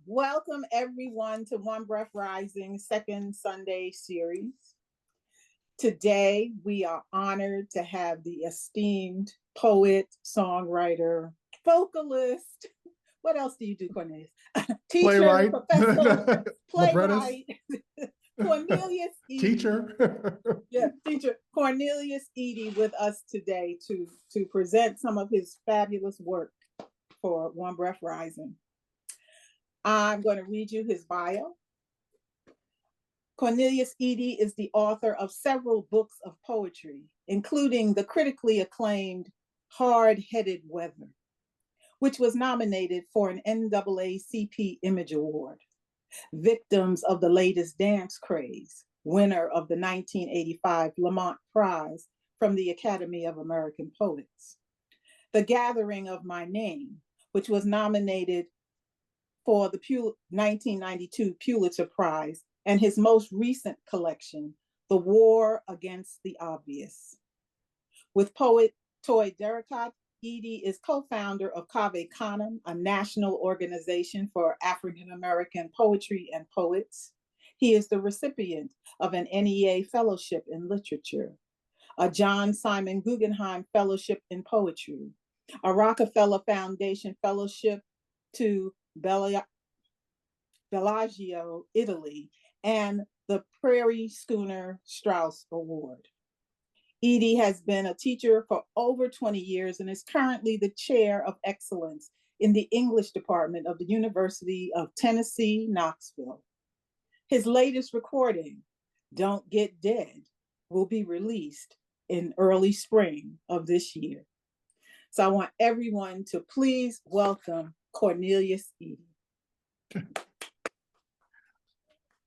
Welcome everyone to One Breath Rising second Sunday series. Today, we are honored to have the esteemed poet, songwriter, vocalist. What else do you do, Cornelius? Teacher, Playwright. professor, Librettist. playwright, Cornelius Eady. Teacher. Yeah, teacher Cornelius Eady with us today to present some of his fabulous work for One Breath Rising. I'm going to read you his bio. Cornelius Eady is the author of several books of poetry, including the critically acclaimed Hardheaded Weather, which was nominated for an NAACP Image Award. Victims of the Latest Dance Craze, winner of the 1985 Lamont Prize from the Academy of American Poets. The Gathering of My Name, which was nominated for the 1992 Pulitzer Prize, and his most recent collection, The War Against the Obvious. With poet Toi Derricote, Eady is co-founder of Cave Canem, a national organization for African American poetry and poets. He is the recipient of an NEA Fellowship in Literature, a John Simon Guggenheim Fellowship in Poetry, a Rockefeller Foundation Fellowship to Bellagio, Italy, and the Prairie Schooner Strousse Award. Eady has been a teacher for over 20 years and is currently the chair of excellence in the English department of the University of Tennessee, Knoxville. His latest recording, Don't Get Dead, will be released in early spring of this year. So I want everyone to please welcome Cornelius Eady.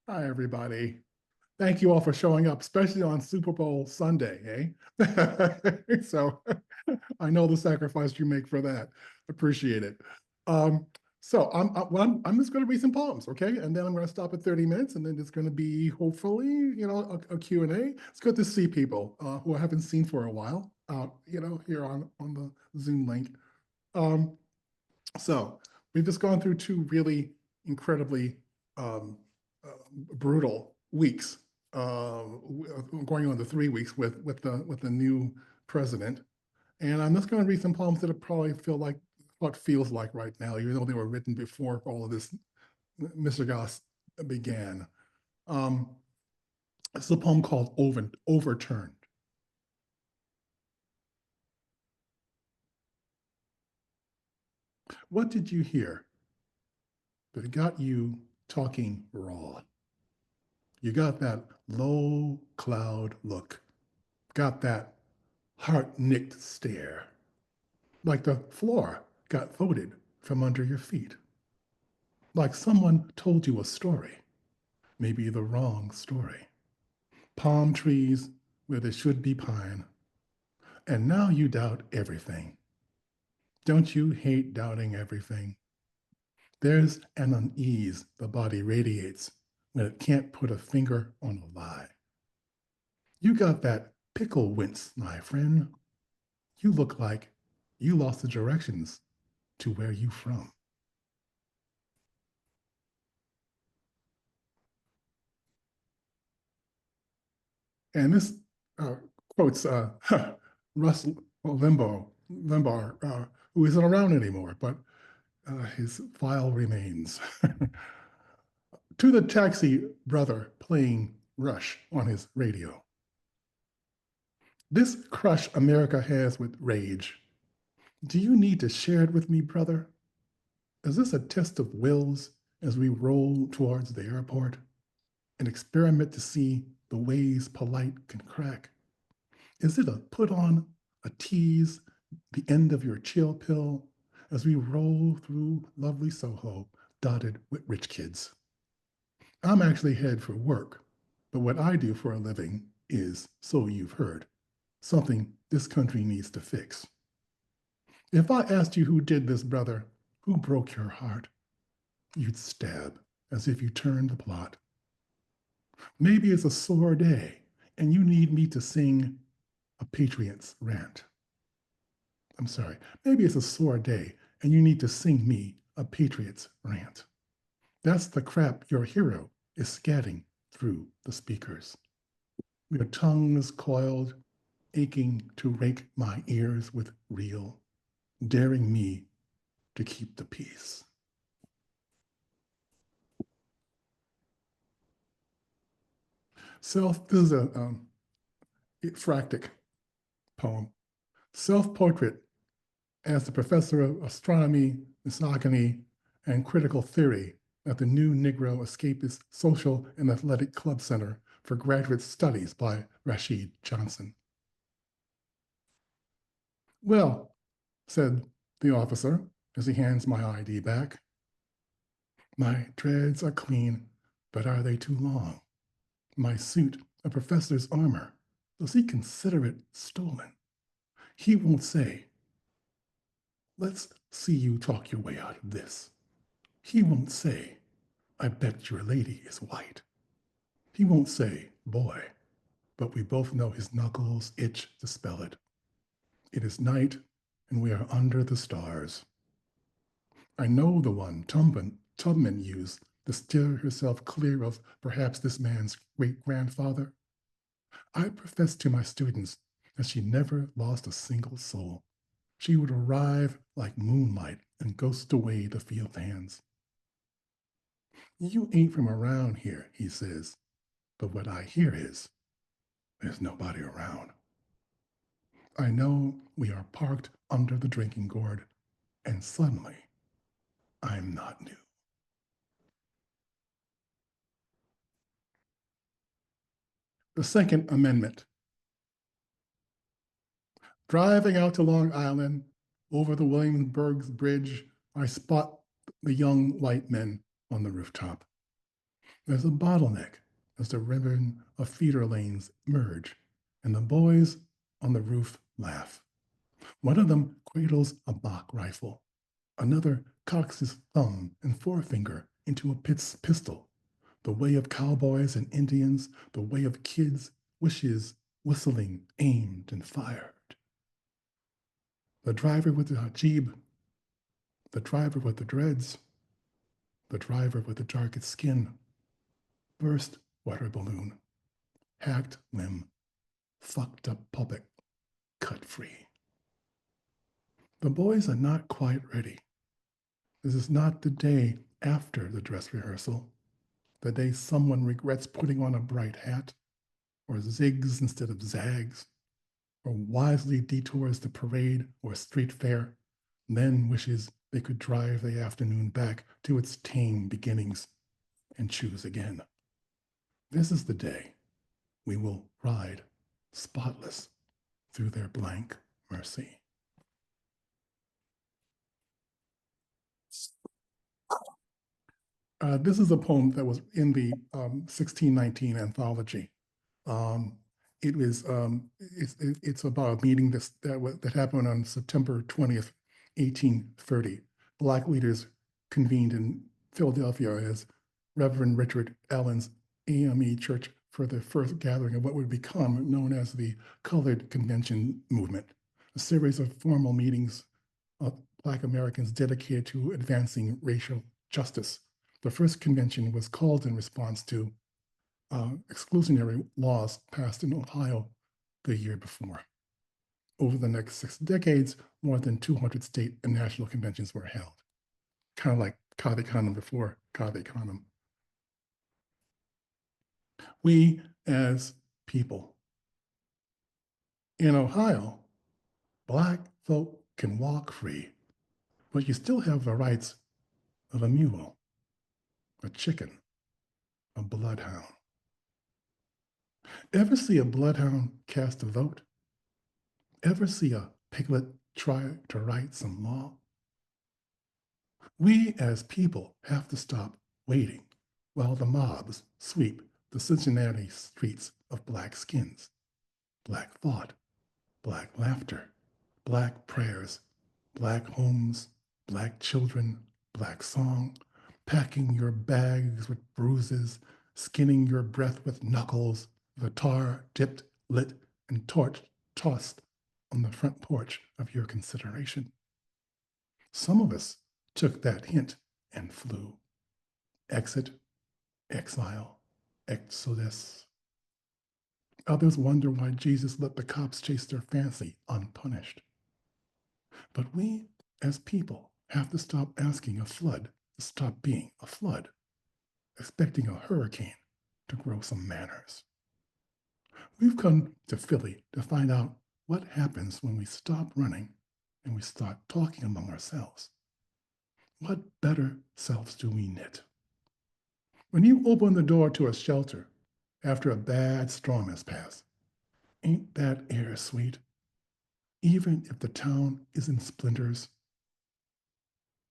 Hi, everybody. Thank you all for showing up, especially on Super Bowl Sunday, eh? So I know the sacrifice you make for that. Appreciate it. So I'm just going to read some poems, okay? And then I'm going to stop at 30 minutes, and then it's going to be hopefully, a Q&A. It's good to see people who I haven't seen for a while, here on the Zoom link. So we've just gone through two really incredibly brutal weeks, going on to 3 weeks with the new president. And I'm just going to read some poems that probably feel like what feels like right now, even though they were written before all of this mishegas began. It's a poem called Overturned. What did you hear that got you talking raw? You got that low cloud look, got that heart-nicked stare, like the floor got voted from under your feet, like someone told you a story, maybe the wrong story. Palm trees where there should be pine, and now you doubt everything. Don't you hate doubting everything? There's an unease the body radiates when it can't put a finger on a lie. You got that pickle wince, my friend. You look like you lost the directions to where you from. And this quotes Russ Limbaugh, who isn't around anymore, but his file remains. To the taxi brother playing Rush on his radio. This crush America has with rage, do you need to share it with me, brother? Is this a test of wills as we roll towards the airport? An experiment to see the ways polite can crack? Is it a put on, a tease, the end of your chill pill as we roll through lovely Soho dotted with rich kids? I'm actually headed for work, but what I do for a living is, so you've heard, something this country needs to fix. If I asked you who did this, brother, who broke your heart, you'd stab as if you turned the plot. Maybe it's a sore day and you need me to sing a patriot's rant. I'm sorry, maybe it's a sore day and you need to sing me a patriot's rant. That's the crap your hero is scatting through the speakers. Your tongues coiled, aching to rake my ears with real, daring me to keep the peace. This is a phractic poem. Self-portrait as the professor of astronomy, misogyny, and critical theory at the New Negro Escapist Social and Athletic Club Center for Graduate Studies by Rashid Johnson. Well, said the officer as he hands my ID back, my dreads are clean, but are they too long? My suit, a professor's armor, does he consider it stolen? He won't say, let's see you talk your way out of this. He won't say, I bet your lady is white. He won't say, boy, but we both know his knuckles itch to spell it. It is night, and we are under the stars. I know the one Tubman used to steer herself clear of perhaps this man's great-grandfather. I profess to my students that she never lost a single soul. She would arrive like moonlight and ghost away the field hands. You ain't from around here, he says, but what I hear is, there's nobody around. I know we are parked under the drinking gourd, and suddenly, I'm not new. The Second Amendment. Driving out to Long Island, over the Williamsburg Bridge, I spot the young white men on the rooftop. There's a bottleneck as the ribbon of feeder lanes merge, and the boys on the roof laugh. One of them cradles a Mach rifle. Another cocks his thumb and forefinger into a pistol. The way of cowboys and Indians, the way of kids, wishes, whistling, aimed, and fired. The driver with the hijab, the driver with the dreads, the driver with the darkest skin, burst water balloon, hacked limb, fucked up puppet, cut free. The boys are not quite ready. This is not the day after the dress rehearsal, the day someone regrets putting on a bright hat, or zigs instead of zags, or wisely detours the parade or street fair, then wishes they could drive the afternoon back to its tame beginnings and choose again. This is the day we will ride spotless through their blank mercy. This is a poem that was in the 1619 anthology. It's about a meeting that happened on September 20th, 1830. Black leaders convened in Philadelphia as Reverend Richard Allen's AME Church for the first gathering of what would become known as the Colored Convention Movement, a series of formal meetings of Black Americans dedicated to advancing racial justice. The first convention was called in response to exclusionary laws passed in Ohio the year before. Over the next 6 decades, more than 200 state and national conventions were held, kind of like Cave Canem before Cave Canem. We as people. In Ohio, Black folk can walk free, but you still have the rights of a mule, a chicken, a bloodhound. Ever see a bloodhound cast a vote? Ever see a piglet try to write some law? We as people have to stop waiting while the mobs sweep the Cincinnati streets of Black skins, Black thought, Black laughter, Black prayers, Black homes, Black children, Black song, packing your bags with bruises, skinning your breath with knuckles, the tar dipped, lit, and torch tossed on the front porch of your consideration. Some of us took that hint and flew. exit, exile, exodus. Others wonder why Jesus let the cops chase their fancy unpunished. But we, as people, have to stop asking a flood to stop being a flood, expecting a hurricane to grow some manners. We've come to Philly to find out what happens when we stop running and we start talking among ourselves. What better selves do we knit? When you open the door to a shelter after a bad storm has passed, ain't that air sweet? Even if the town is in splinters,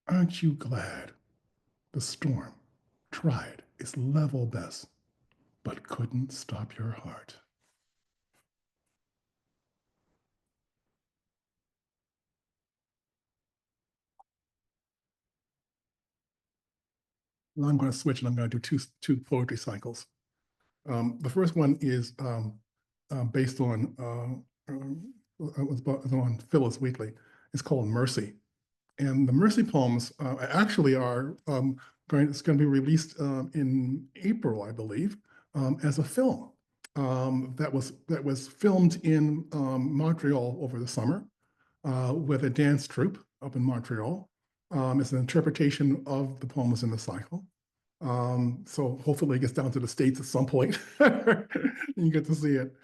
aren't you glad the storm tried its level best, but couldn't stop your heart? Well, I'm going to switch and I'm going to do two poetry cycles. The first one is based on on Phyllis Wheatley. It's called Mercy, and the Mercy poems actually are it's going to be released in April, I believe, as a film that was filmed in Montreal over the summer with a dance troupe up in Montreal. It's an interpretation of the poems in the cycle. So hopefully it gets down to the States at some point and you get to see it.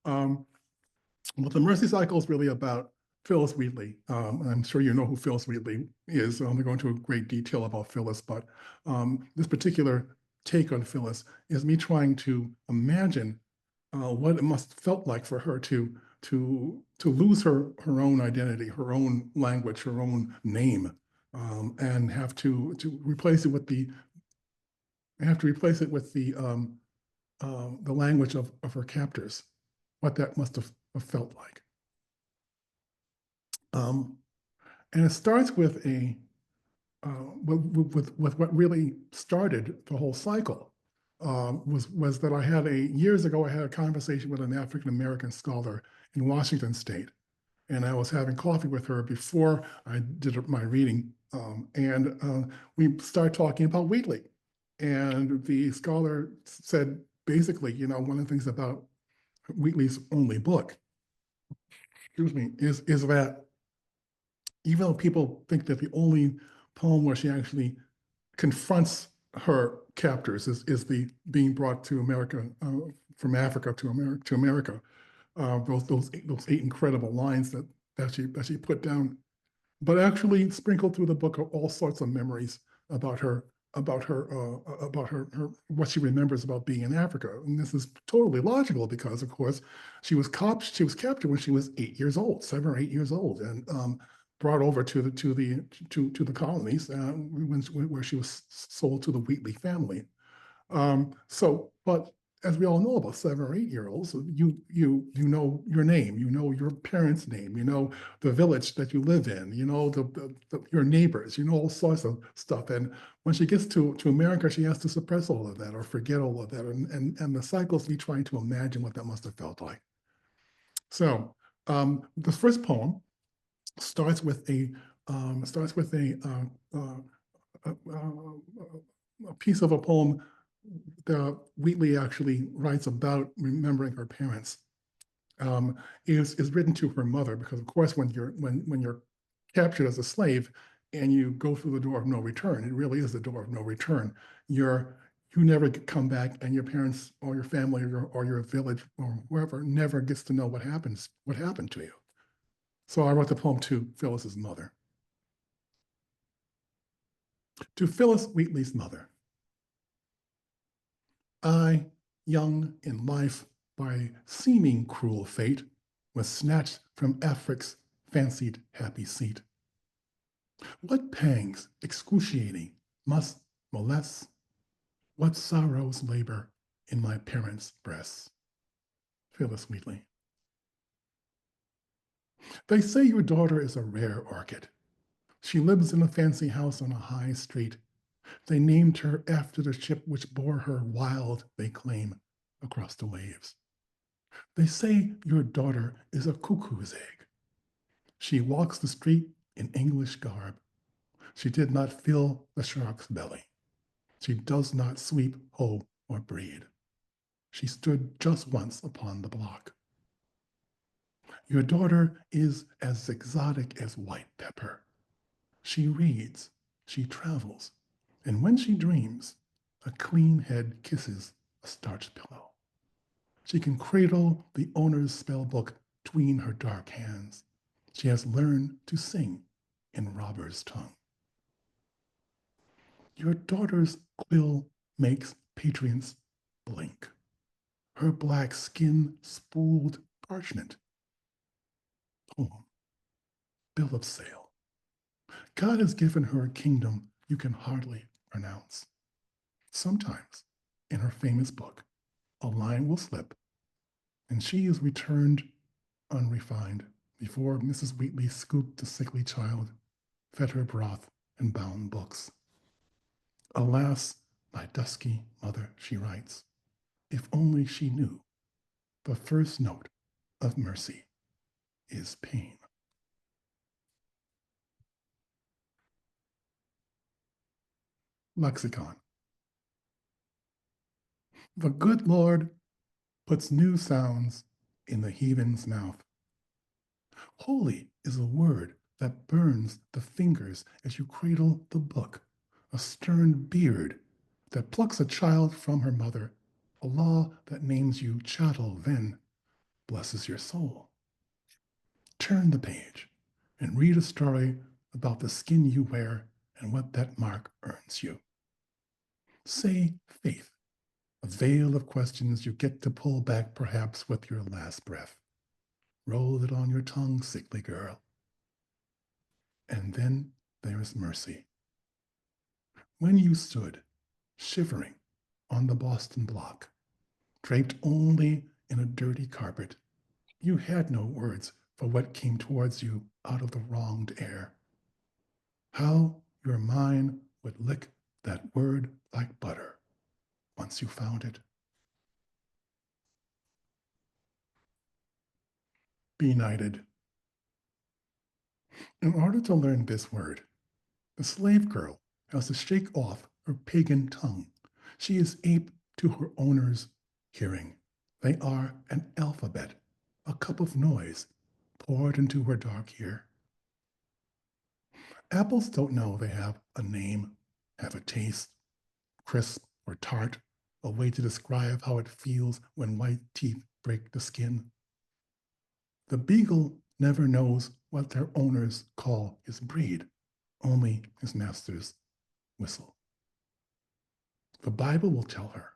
But the Mercy Cycle is really about Phyllis Wheatley. I'm sure you know who Phyllis Wheatley is. I'm going to go into great detail about Phyllis, but this particular take on Phyllis is me trying to imagine what it must have felt like for her to lose her own identity, her own language, her own name, and have to replace it with the language of her captors, what that must have felt like. And it starts with with what really started the whole cycle. Was that years ago, I had a conversation with an African-American scholar in Washington State, and I was having coffee with her before I did my reading, and we started talking about Wheatley. And the scholar said, basically, one of the things about Wheatley's only book, excuse me, is that even though people think that the only poem where she actually confronts her captors is the being brought to America, from Africa to America, those eight incredible lines that she put down, but actually sprinkled through the book are all sorts of memories about her what she remembers about being in Africa. And this is totally logical because, of course, she was captured when she was 8 years old, 7 or 8 years old, and brought over to the colonies where she was sold to the Wheatley family. But as we all know about 7 or 8-year-olds, you know your name, you know your parents' name, you know the village that you live in, you know your neighbors, you know all sorts of stuff. And when she gets to America, she has to suppress all of that or forget all of that. And the cycles me trying to imagine what that must have felt like. So the first poem starts with a piece of a poem that Wheatley actually writes about remembering her parents. Is written to her mother because, of course, when you're captured as a slave and you go through the door of no return, it really is the door of no return. You never come back, and your parents or your family or your village or wherever never gets to know what happened to you. So I wrote the poem to Phyllis's mother. To Phyllis Wheatley's mother. I, young in life by seeming cruel fate, was snatched from Afric's fancied happy seat. What pangs excruciating must molest? What sorrows labor in my parents' breasts? Phyllis Wheatley. They say your daughter is a rare orchid. She lives in a fancy house on a high street. They named her after the ship which bore her wild, they claim, across the waves. They say your daughter is a cuckoo's egg. She walks the street in English garb. She did not fill the shark's belly. She does not sweep, hoe, or braid. She stood just once upon the block. Your daughter is as exotic as white pepper. She reads, she travels, and when she dreams, a clean head kisses a starched pillow. She can cradle the owner's spell book between her dark hands. She has learned to sing in robber's tongue. Your daughter's quill makes patriots blink. Her black skin spooled parchment. Poem, bill of sale. God has given her a kingdom you can hardly pronounce. Sometimes, in her famous book, a line will slip, and she is returned unrefined before Mrs. Wheatley scooped the sickly child, fed her broth, and bound books. Alas, my dusky mother, she writes, if only she knew the first note of mercy is pain. Lexicon. The good Lord puts new sounds in the heathen's mouth. Holy is a word that burns the fingers as you cradle the book, a stern beard that plucks a child from her mother, a law that names you chattel then blesses your soul. Turn the page and read a story about the skin you wear and what that mark earns you. Say faith, a veil of questions you get to pull back perhaps with your last breath. Roll it on your tongue, sickly girl. And then there's mercy. When you stood, shivering, on the Boston block, draped only in a dirty carpet, you had no words for what came towards you out of the wronged air. How your mind would lick that word like butter once you found it. Benighted. In order to learn this word, the slave girl has to shake off her pagan tongue. She is ape to her owner's hearing. They are an alphabet, a cup of noise poured into her dark ear. Apples don't know they have a name, have a taste, crisp or tart, a way to describe how it feels when white teeth break the skin. The beagle never knows what their owners call his breed, only his master's whistle. The Bible will tell her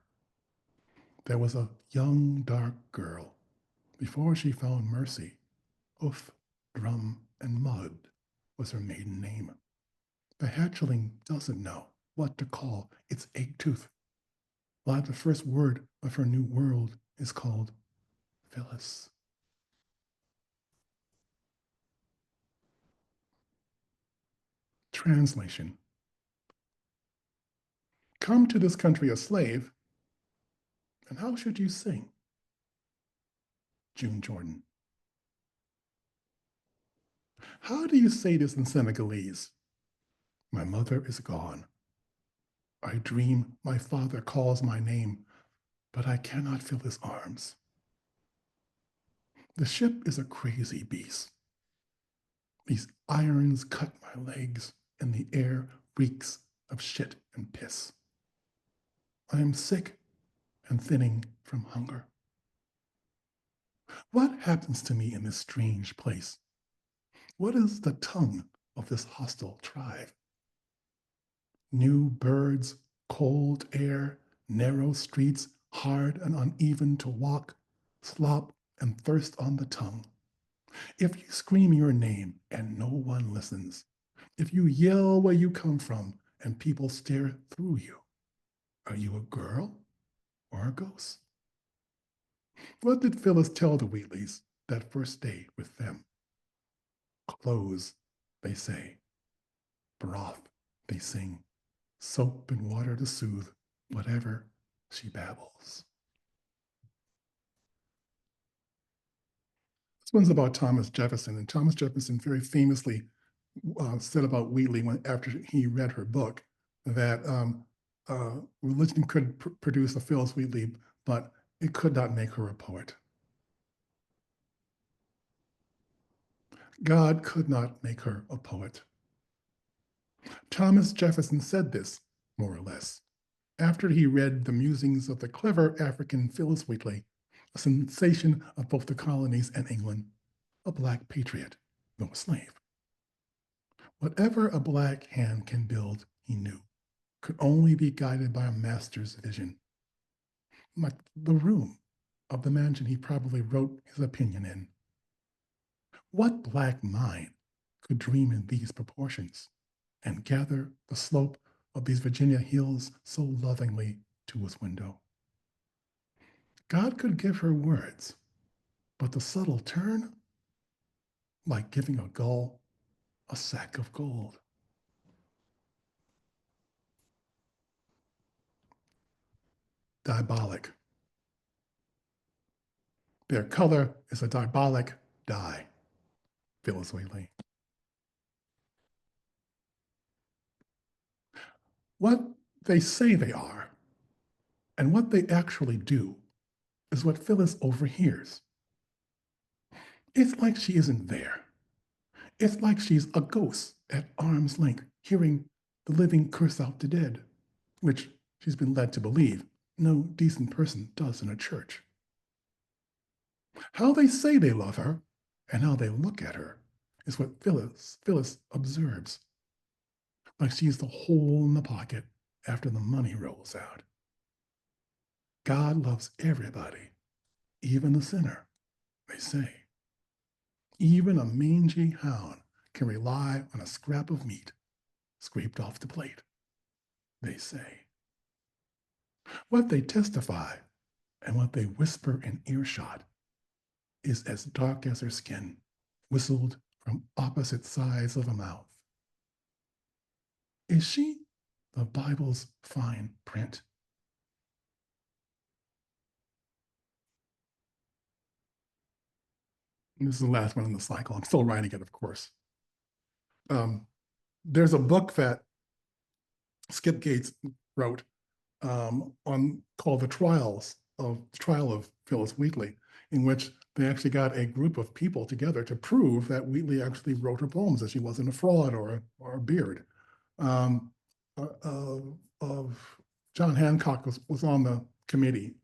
there was a young, dark girl before she found mercy. Hoof, drum, and mud was her maiden name. The hatchling doesn't know what to call its egg tooth, while the first word of her new world is called Phyllis. Translation. Come to this country a slave, and how should you sing? June Jordan. How do you say this in Senegalese? My mother is gone. I dream my father calls my name, but I cannot feel his arms. The ship is a crazy beast. These irons cut my legs, and the air reeks of shit and piss. I am sick and thinning from hunger. What happens to me in this strange place? What is the tongue of this hostile tribe? New birds, cold air, narrow streets, hard and uneven to walk, slop and thirst on the tongue. If you scream your name and no one listens, if you yell where you come from and people stare through you, are you a girl or a ghost? What did Phyllis tell the Wheatleys that first day with them? Clothes, they say. Broth, they sing. Soap and water to soothe whatever she babbles. This one's about Thomas Jefferson, and Thomas Jefferson very famously said about Wheatley after he read her book that Religion could produce a Phyllis Wheatley, but it could not make her a poet. God could not make her a poet. Thomas Jefferson said this, more or less, after he read the musings of the clever African Phyllis Wheatley, a sensation of both the colonies and England, a Black patriot, though a slave. Whatever a Black hand can build, he knew, could only be guided by a master's vision. Like the room of the mansion he probably wrote his opinion in. What Black mind could dream in these proportions and gather the slope of these Virginia hills so lovingly to his window? God could give her words, but the subtle turn, like giving a gull a sack of gold. Diabolic. Their color is a diabolic dye, Phyllis Wheatley. What they say they are and what they actually do is what Phyllis overhears. It's like she isn't there. It's like she's a ghost at arm's length, hearing the living curse out the dead, which she's been led to believe no decent person does in a church. How they say they love her and how they look at her is what Phyllis observes, like she's the hole in the pocket after the money rolls out. God loves everybody, even the sinner, they say. Even a mangy hound can rely on a scrap of meat scraped off the plate, they say. What they testify and what they whisper in earshot is as dark as her skin, whistled from opposite sides of a mouth. Is she the Bible's fine print? And this is the last one in the cycle. I'm still writing it, of course. There's a book that Skip Gates wrote called The Trial of Phyllis Wheatley, in which they actually got a group of people together to prove that Wheatley actually wrote her poems, that she wasn't a fraud or a beard. John Hancock was on the committee.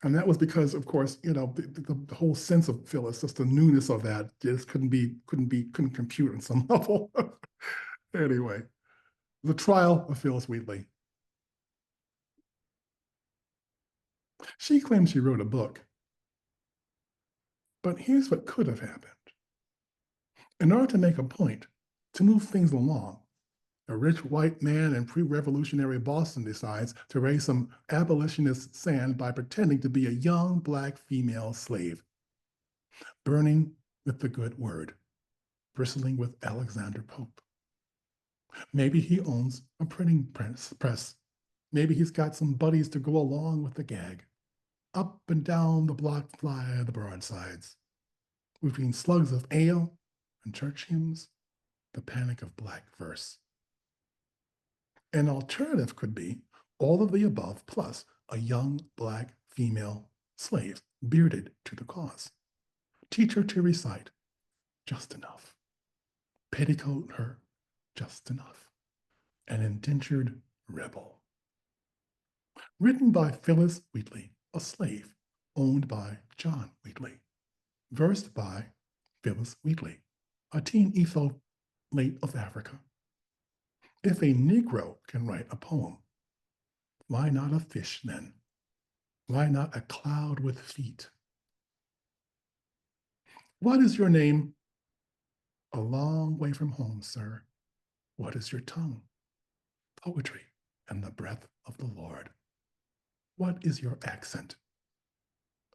And that was because, of course, the whole sense of Phyllis, just the newness of that, just couldn't compute on some level. Anyway, The Trial of Phyllis Wheatley. She claims she wrote a book, but here's what could have happened. In order to make a point, to move things along, a rich white man in pre-revolutionary Boston decides to raise some abolitionist sand by pretending to be a young Black female slave, burning with the good word, bristling with Alexander Pope. Maybe he owns a printing press. Maybe he's got some buddies to go along with the gag. Up and down the block fly the broadsides, between slugs of ale and church hymns, the panic of Black verse. An alternative could be all of the above plus a young Black female slave, bearded to the cause. Teach her to recite just enough. Petticoat her just enough. An indentured rebel. Written by Phyllis Wheatley, a slave owned by John Wheatley. Versed by Phyllis Wheatley, a teen Etholate of Africa. If a Negro can write a poem, why not a fish then? Why not a cloud with feet? What is your name? A long way from home, sir. What is your tongue? Poetry and the breath of the Lord. What is your accent?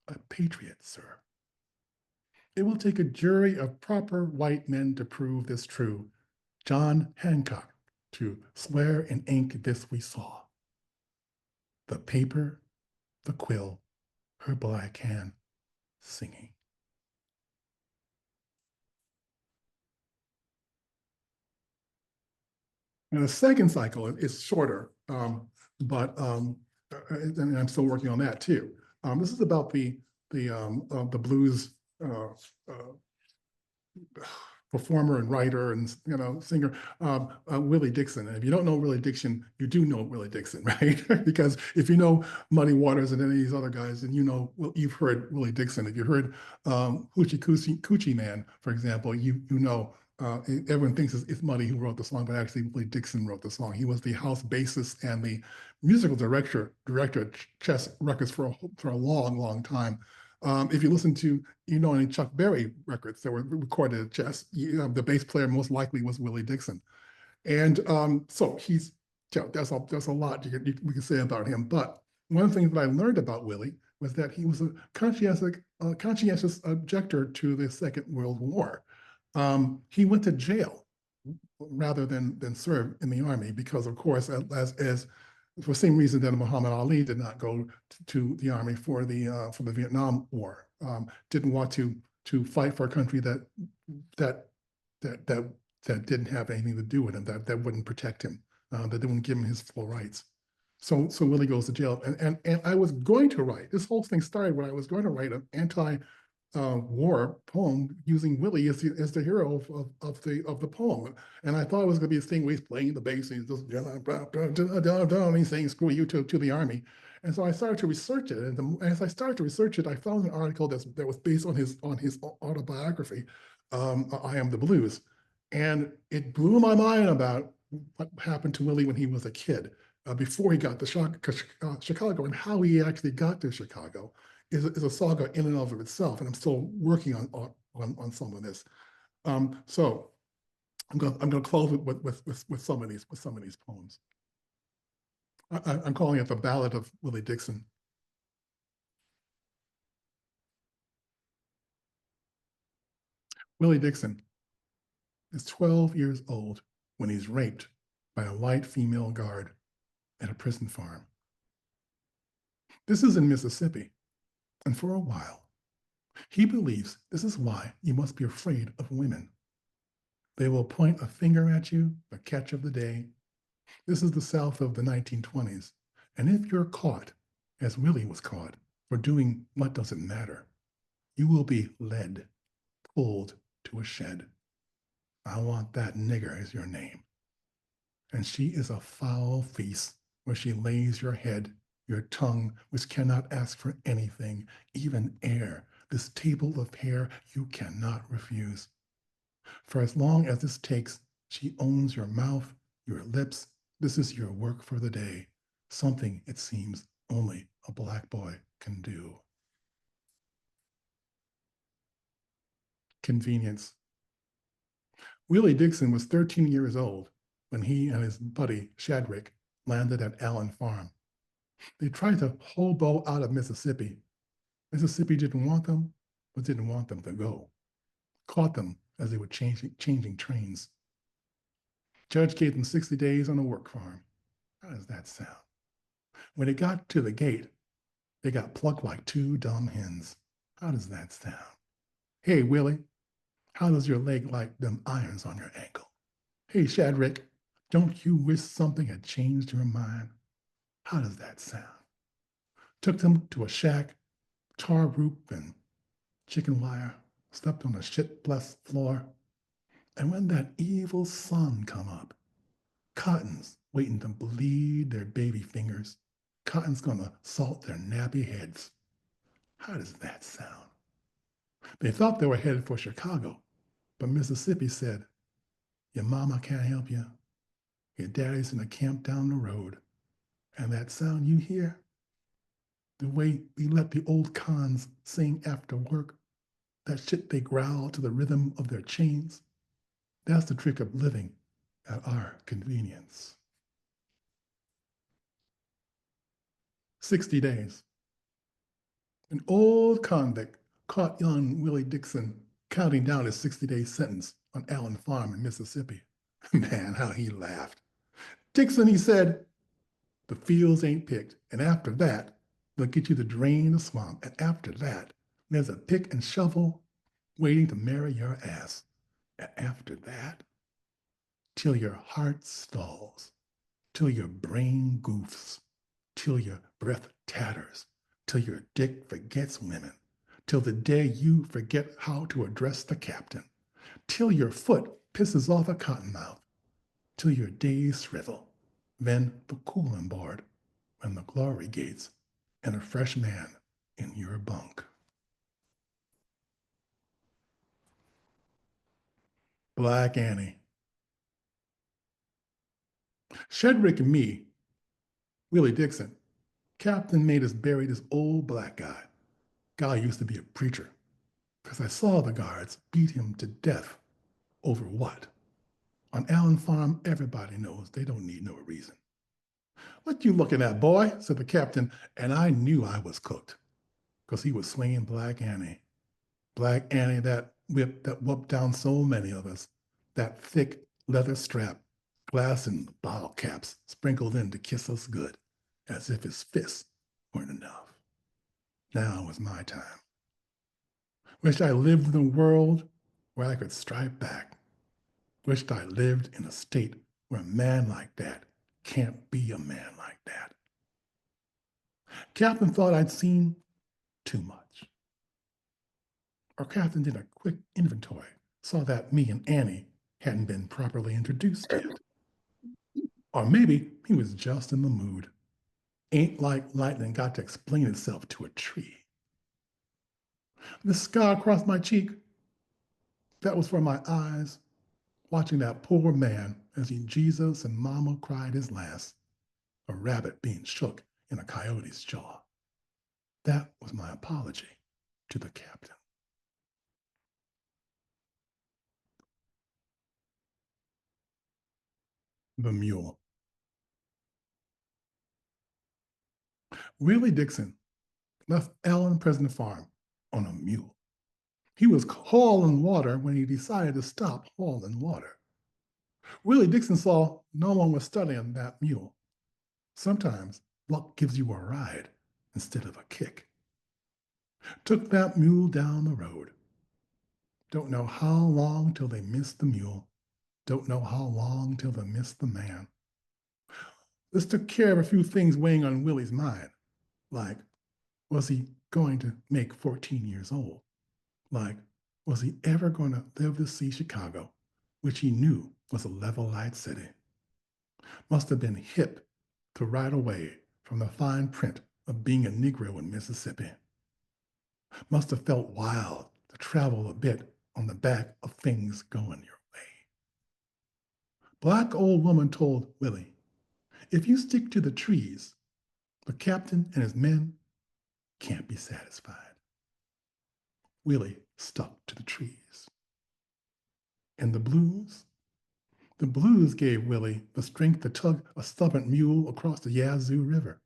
A patriot, sir. It will take a jury of proper white men to prove this true. John Hancock to swear in ink this we saw. The paper, the quill, her Black hand singing. And the second cycle is shorter, but and I'm still working on that too. This is about the blues performer and writer and singer, Willie Dixon. And if you don't know Willie Dixon, you do know Willie Dixon, right? Because if you know Muddy Waters and any of these other guys, then well, you've heard Willie Dixon. If you heard Coochie Man, for example, you know. Everyone thinks it's Muddy who wrote the song, but actually Willie Dixon wrote the song. He was the house bassist and the musical director at Chess Records for a long, long time. If you listen to, any Chuck Berry records that were recorded at Chess, the bass player most likely was Willie Dixon. And so there's a lot we can say about him. But one of the things that I learned about Willie was that he was a conscientious objector to the Second World War. He went to jail rather than serve in the army because, of course, as for the same reason that Muhammad Ali did not go to the army for the Vietnam War, didn't want to fight for a country that didn't have anything to do with him, that wouldn't protect him, that wouldn't give him his full rights. So Willie goes to jail, and I was going to write, this whole thing started when I was going to write an anti-war poem using Willie as the hero of the poem, and I thought it was going to be a thing where he's playing the bass and he's saying "screw you" to the army, and so I started to research it. And as I started to research it, I found an article that was based on his autobiography, "I Am the Blues," and it blew my mind about what happened to Willie when he was a kid, before he got to Chicago, and how he actually got to Chicago. Is a saga in and of itself, and I'm still working on some of this. So I'm going to close with some of these poems. I'm calling it the Ballad of Willie Dixon. Willie Dixon is 12 years old when he's raped by a white female guard at a prison farm. This is in Mississippi. And for a while, he believes this is why you must be afraid of women. They will point a finger at you, the catch of the day. This is the South of the 1920s. And if you're caught, as Willie was caught, for doing what doesn't matter, you will be led, pulled to a shed. I want that nigger as your name. And she is a foul feast where she lays your head, your tongue, which cannot ask for anything, even air, this table of hair you cannot refuse. For as long as this takes, she owns your mouth, your lips. This is your work for the day, something, it seems, only a black boy can do. Convenience. Willie Dixon was 13 years old when he and his buddy, Shadrick, landed at Allen Farm. They tried to hobo out of Mississippi. Mississippi didn't want them, but didn't want them to go. Caught them as they were changing trains. Judge gave them 60 days on a work farm. How does that sound? When they got to the gate, they got plucked like two dumb hens. How does that sound? Hey, Willie, how does your leg like them irons on your ankle? Hey, Shadrick, don't you wish something had changed your mind? How does that sound? Took them to a shack, tar roof and chicken wire, slept on a shit-blessed floor. And when that evil sun come up, Cotton's waiting to bleed their baby fingers. Cotton's gonna salt their nappy heads. How does that sound? They thought they were headed for Chicago, but Mississippi said, your mama can't help you. Your daddy's in a camp down the road. And that sound you hear, the way we let the old cons sing after work, that shit they growl to the rhythm of their chains, that's the trick of living at our convenience. 60 days. An old convict caught young Willie Dixon counting down his 60-day sentence on Allen Farm in Mississippi. Man, how he laughed. Dixon, he said, the fields ain't picked, and after that, they'll get you to drain the swamp, and after that, there's a pick and shovel waiting to marry your ass. And after that, till your heart stalls, till your brain goofs, till your breath tatters, till your dick forgets women, till the day you forget how to address the captain, till your foot pisses off a cottonmouth, till your days shrivel, then the cooling board, when the glory gates, and a fresh man in your bunk. Black Annie. Shedrick and me, Willie Dixon, Captain made us bury this old black guy. Guy used to be a preacher, because I saw the guards beat him to death over what? On Allen Farm, everybody knows they don't need no reason. What you looking at, boy? Said the captain, and I knew I was cooked, because he was swinging Black Annie. Black Annie, that whip that whooped down so many of us, that thick leather strap, glass and bottle caps sprinkled in to kiss us good, as if his fists weren't enough. Now was my time. Wished I lived in a world where I could strike back. Wished I lived in a state where a man like that can't be a man like that. Captain thought I'd seen too much. Our captain did a quick inventory, saw that me and Annie hadn't been properly introduced yet. Or maybe he was just in the mood. Ain't like lightning got to explain itself to a tree. The scar across my cheek, that was for my eyes, watching that poor man as he Jesus and Mama cried his last, a rabbit being shook in a coyote's jaw. That was my apology to the captain. The mule. Willie Dixon left Allen President Farm on a mule. He was hauling water when he decided to stop hauling water. Willie Dixon saw no one was studying that mule. Sometimes luck gives you a ride instead of a kick. Took that mule down the road. Don't know how long till they missed the mule. Don't know how long till they missed the man. This took care of a few things weighing on Willie's mind, like, was he going to make 14 years old? Like, was he ever going to live to see Chicago, which he knew was a level-eyed city? Must have been hip to ride away from the fine print of being a Negro in Mississippi. Must have felt wild to travel a bit on the back of things going your way. Black old woman told Willie, if you stick to the trees, the captain and his men can't be satisfied. Willie stuck to the trees. And the blues? The blues gave Willie the strength to tug a stubborn mule across the Yazoo River.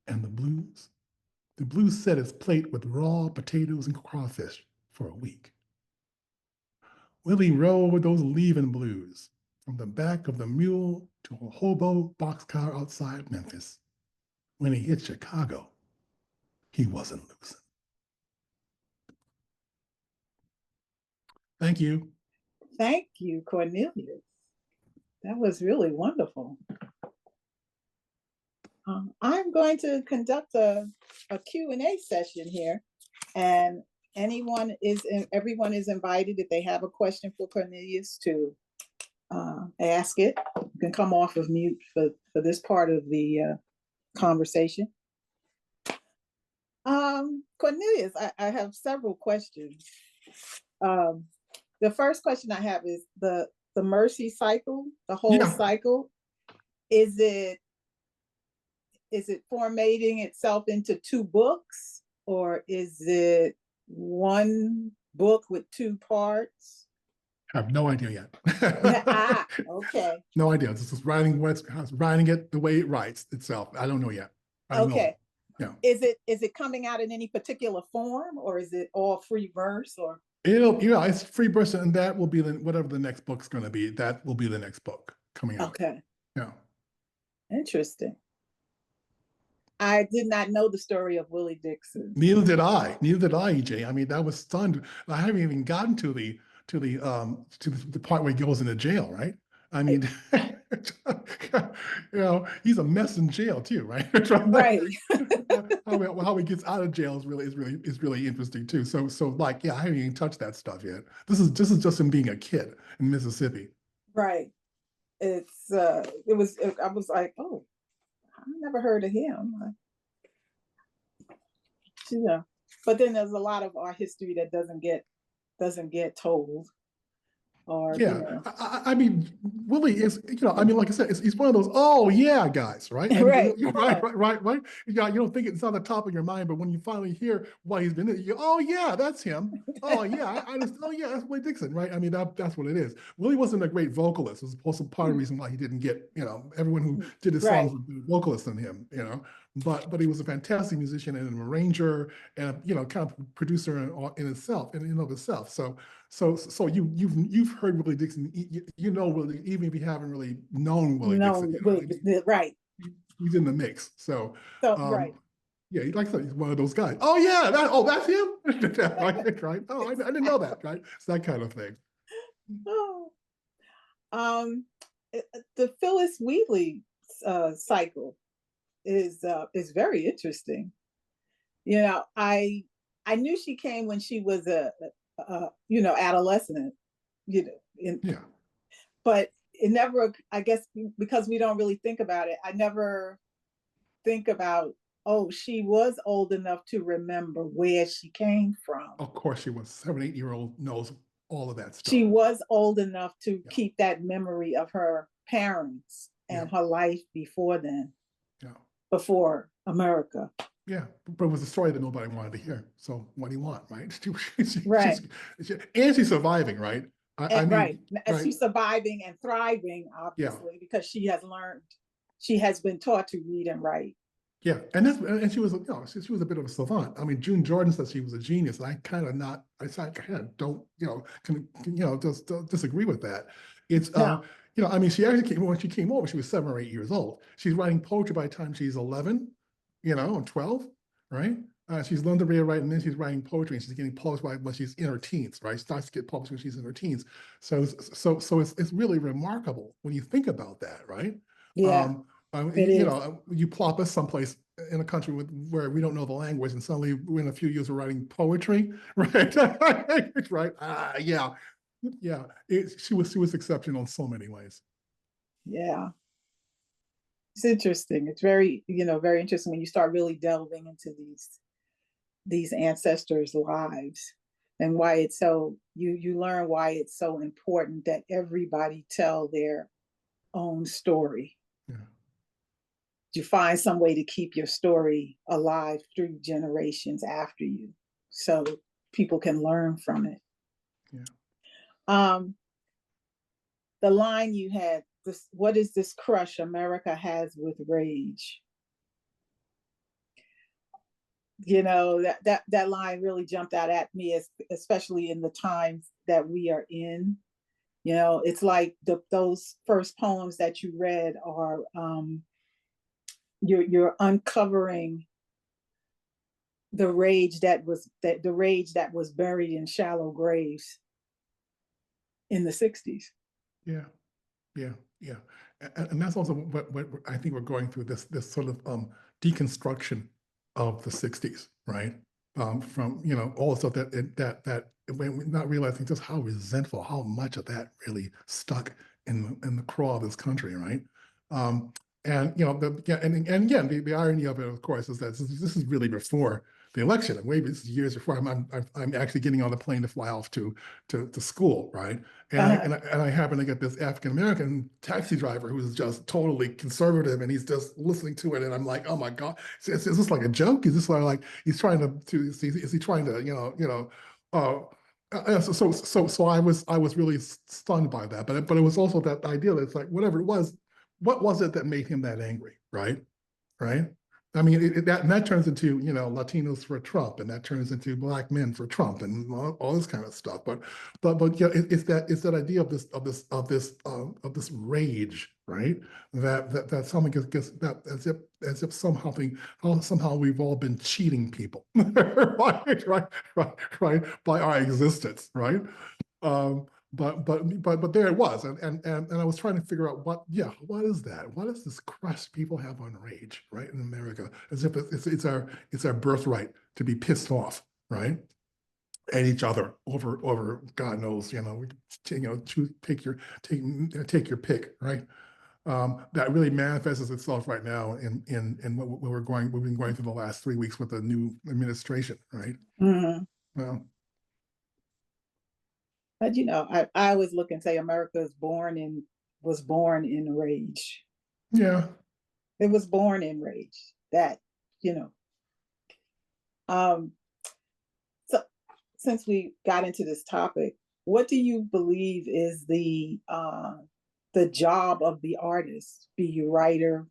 And the blues? The blues set his plate with raw potatoes and crawfish for a week. Willie rode those leaving blues from the back of the mule to a hobo boxcar outside Memphis. When he hit Chicago, he wasn't losing. Thank you. Thank you, Cornelius. That was really wonderful. I'm going to conduct a Q&A session here, and everyone is invited if they have a question for Cornelius to ask it. You can come off of mute for this part of the conversation. Cornelius, I have several questions. The first question I have is the mercy cycle, the whole cycle. Is it formatting itself into 2 books, or is it one book with 2 parts? I have no idea yet. Okay. No idea. This is writing it the way it writes itself. I don't know yet. Okay. Yeah. Is it coming out in any particular form, or is it all free verse, or? It's free verse, and that will be whatever the next book's going to be. That will be the next book coming out. Okay. Yeah. Interesting. I did not know the story of Willie Dixon. Neither did I, EJ. I mean, that was stunned. I haven't even gotten to the part where he goes into jail, right? I mean, he's a mess in jail too, right? Right. How he gets out of jail is really interesting too. So like, yeah, I haven't even touched that stuff yet. This is just him being a kid in Mississippi. Right. I was like, oh, I never heard of him. Yeah. But then there's a lot of our history that doesn't get told. Or, Yeah, I mean, Willie is, I mean, like I said, he's one of those, oh yeah, guys, right? I mean, right. right. You don't think it's on the top of your mind, but when you finally hear why he's been in it, you go, oh yeah, that's him. Oh yeah, oh yeah, that's Willie Dixon, right? I mean, that's what it is. Willie wasn't a great vocalist. It was also part of the reason why he didn't get, everyone who did his songs was a vocalist than him, but he was a fantastic musician and an arranger and kind of producer in itself, in and of itself. So you've heard Willie Dixon, Willie, even if you haven't really known Willie Dixon, right? He's in the mix. So right. Yeah, like I said, he's one of those guys. Oh yeah, that's him, right? Oh, I didn't know that, right? It's that kind of thing. The Phyllis Wheatley cycle is very interesting. I knew she came when she was a adolescent, but it never, I guess, because we don't really think about it, I never think about, oh, she was old enough to remember where she came from. Of course she was. 7, 8-year-old knows all of that stuff. She was old enough to keep that memory of her parents and her life before then, before America. Yeah, but it was a story that nobody wanted to hear. So what do you want, right? Right. And she's surviving, right? She's surviving and thriving, obviously, because she has been taught to read and write. Yeah, and she was, she was a bit of a savant. I mean, June Jordan says she was a genius, and I kind of don't, just disagree with that. It's, I mean, she actually when she came over, she was 7 or 8 years old. She's writing poetry by the time she's 11, or 12, right? She's learned to read and write, and then she's writing poetry, and she's getting published when she's in her teens, right? Starts to get published when she's in her teens. So it's really remarkable when you think about that, right? Yeah. You plop us someplace in a country where we don't know the language, and suddenly in a few years we're writing poetry, right? Right? Yeah. She was exceptional in so many ways. Yeah, it's interesting. It's very very interesting when you start really delving into these ancestors' lives, and why it's so you learn why it's so important that everybody tell their own story. Yeah. You find some way to keep your story alive through generations after you, so people can learn from it. Yeah. The line you had, what is this crush America has with rage? That line really jumped out at me, especially in the times that we are in. It's like those first poems that you read are, you're uncovering the rage that was buried in shallow graves in the 60s. Yeah. And that's also what I think we're going through, this sort of deconstruction of the 60s, right? From all the stuff that we're not realizing just how resentful, how much of that really stuck in the craw of this country, right? And again, the irony of it, of course, is that this is really before the election. And maybe this is years before I'm actually getting on the plane to fly off to school, right? And I happen to get this African American taxi driver who's just totally conservative, and he's just listening to it, and I'm like, oh my God, is this like a joke? Is this like he's trying is he trying to So I was really stunned by that, but it was also that idea that it's like, whatever it was, what was it that made him that angry, right? I mean, that turns into Latinos for Trump, and that turns into Black men for Trump, and all this kind of stuff. But it's that idea of this rage, right? That something gets that as if somehow we've all been cheating people, right, by our existence, right? but there it was, and I was trying to figure out what is that? What is this crush people have on rage, right, in America, as if it's our birthright to be pissed off, right, at each other over God knows, take your pick, right. That really manifests itself right now in what we've been going through the last 3 weeks with the new administration, right? Mm-hmm. Well, But I always look and say America was born in rage. yeah. It was born in rage. That, um, so since we got into this topic, what do you believe is the job of the artist, be you writer,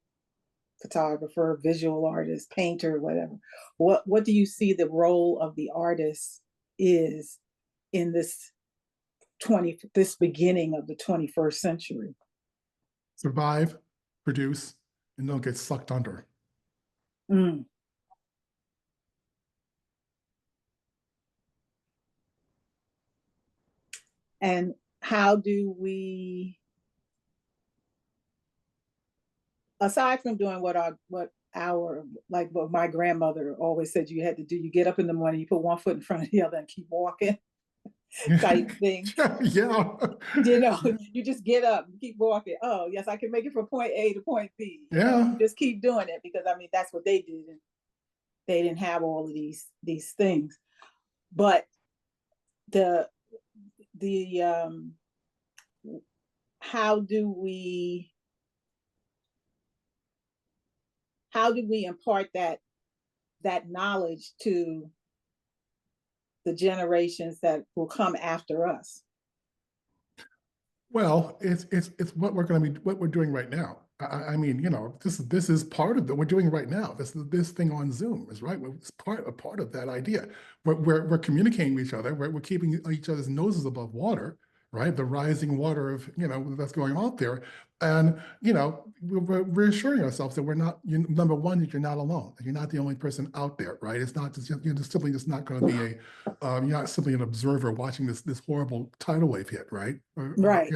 photographer, visual artist, painter, whatever? What do you see the role of the artist is in this beginning of the 21st century? Survive, produce, and don't get sucked under. Mm. And how do we, aside from doing what my grandmother always said you had to do, you get up in the morning, you put one foot in front of the other and keep walking type thing. Yeah. You just get up, keep walking. Oh, yes, I can make it from point A to point B. Yeah. You just keep doing it because that's what they did. And they didn't have all of these things. But the how do we impart that knowledge to the generations that will come after us? Well, it's what we're doing right now. I mean, this is part of what we're doing right now. This thing on Zoom is right. It's part of that idea. We're communicating with each other. We're keeping each other's noses above water, right? The rising water of that's going on there, and we're reassuring ourselves that we're not. Number one, that you're not alone. You're not the only person out there, right? It's not just you're just simply just not going to be you're not simply an observer watching this horrible tidal wave hit, right? Right.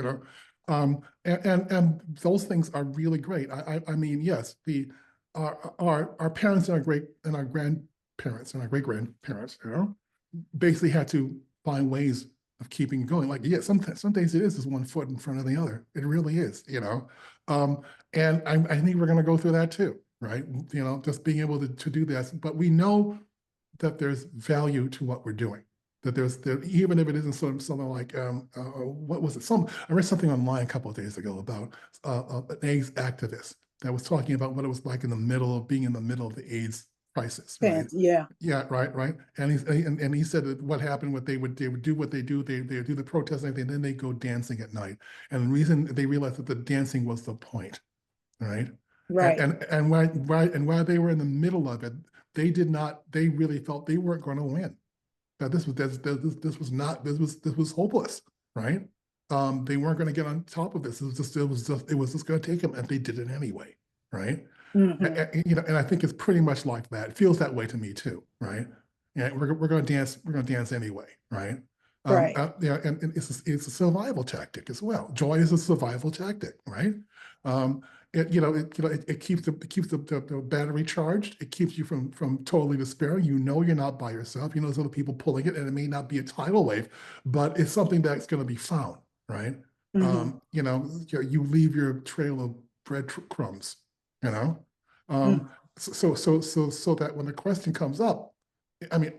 And those things are really great. I mean, yes, our parents and our grandparents and our great grandparents, basically had to find ways of keeping going. Like, yeah, some days it is just one foot in front of the other. It really is, and I think we're going to go through that too, right? Just being able to do this. But we know that there's value to what we're doing. That even if it isn't something like what was it? I read something online a couple of days ago about an AIDS activist that was talking about what it was like being in the middle of the AIDS crisis. Right? Yeah. Yeah. Right. And he said that what happened, they would do what they do. They do the protest and everything, and then they go dancing at night. And the reason they realized that the dancing was the point. Right. Right. And while they were in the middle of it, they really felt they weren't going to win. That this was hopeless, right? They weren't going to get on top of this. It was just going to take them, and they did it anyway, right? Mm-hmm. And I think it's pretty much like that. It feels that way to me too, right? Yeah, we're going to dance. We're going to dance anyway, right? Right. And it's a survival tactic as well. Joy is a survival tactic, right? It keeps the battery charged. It keeps you from totally despairing. You're not by yourself. There's other people pulling it, and it may not be a tidal wave, but it's something that's going to be found, right? Mm-hmm. You leave your trail of breadcrumbs, so that when the question comes up, I mean,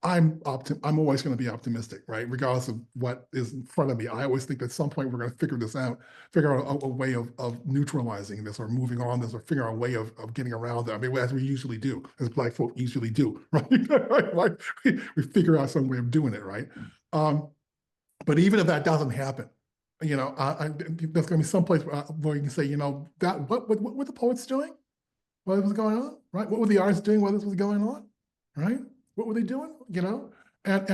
I'm always going to be optimistic, right? Regardless of what is in front of me. I always think at some point we're going to figure out a way of neutralizing this or moving on this or figure out a way of getting around it. I mean, as we usually do, as Black folk usually do, right? Right? We figure out some way of doing it, right? But even if that doesn't happen, there's going to be some place where you can say, that what were the poets doing while this was going on, right? What were the artists doing while this was going on, right? What were they doing? And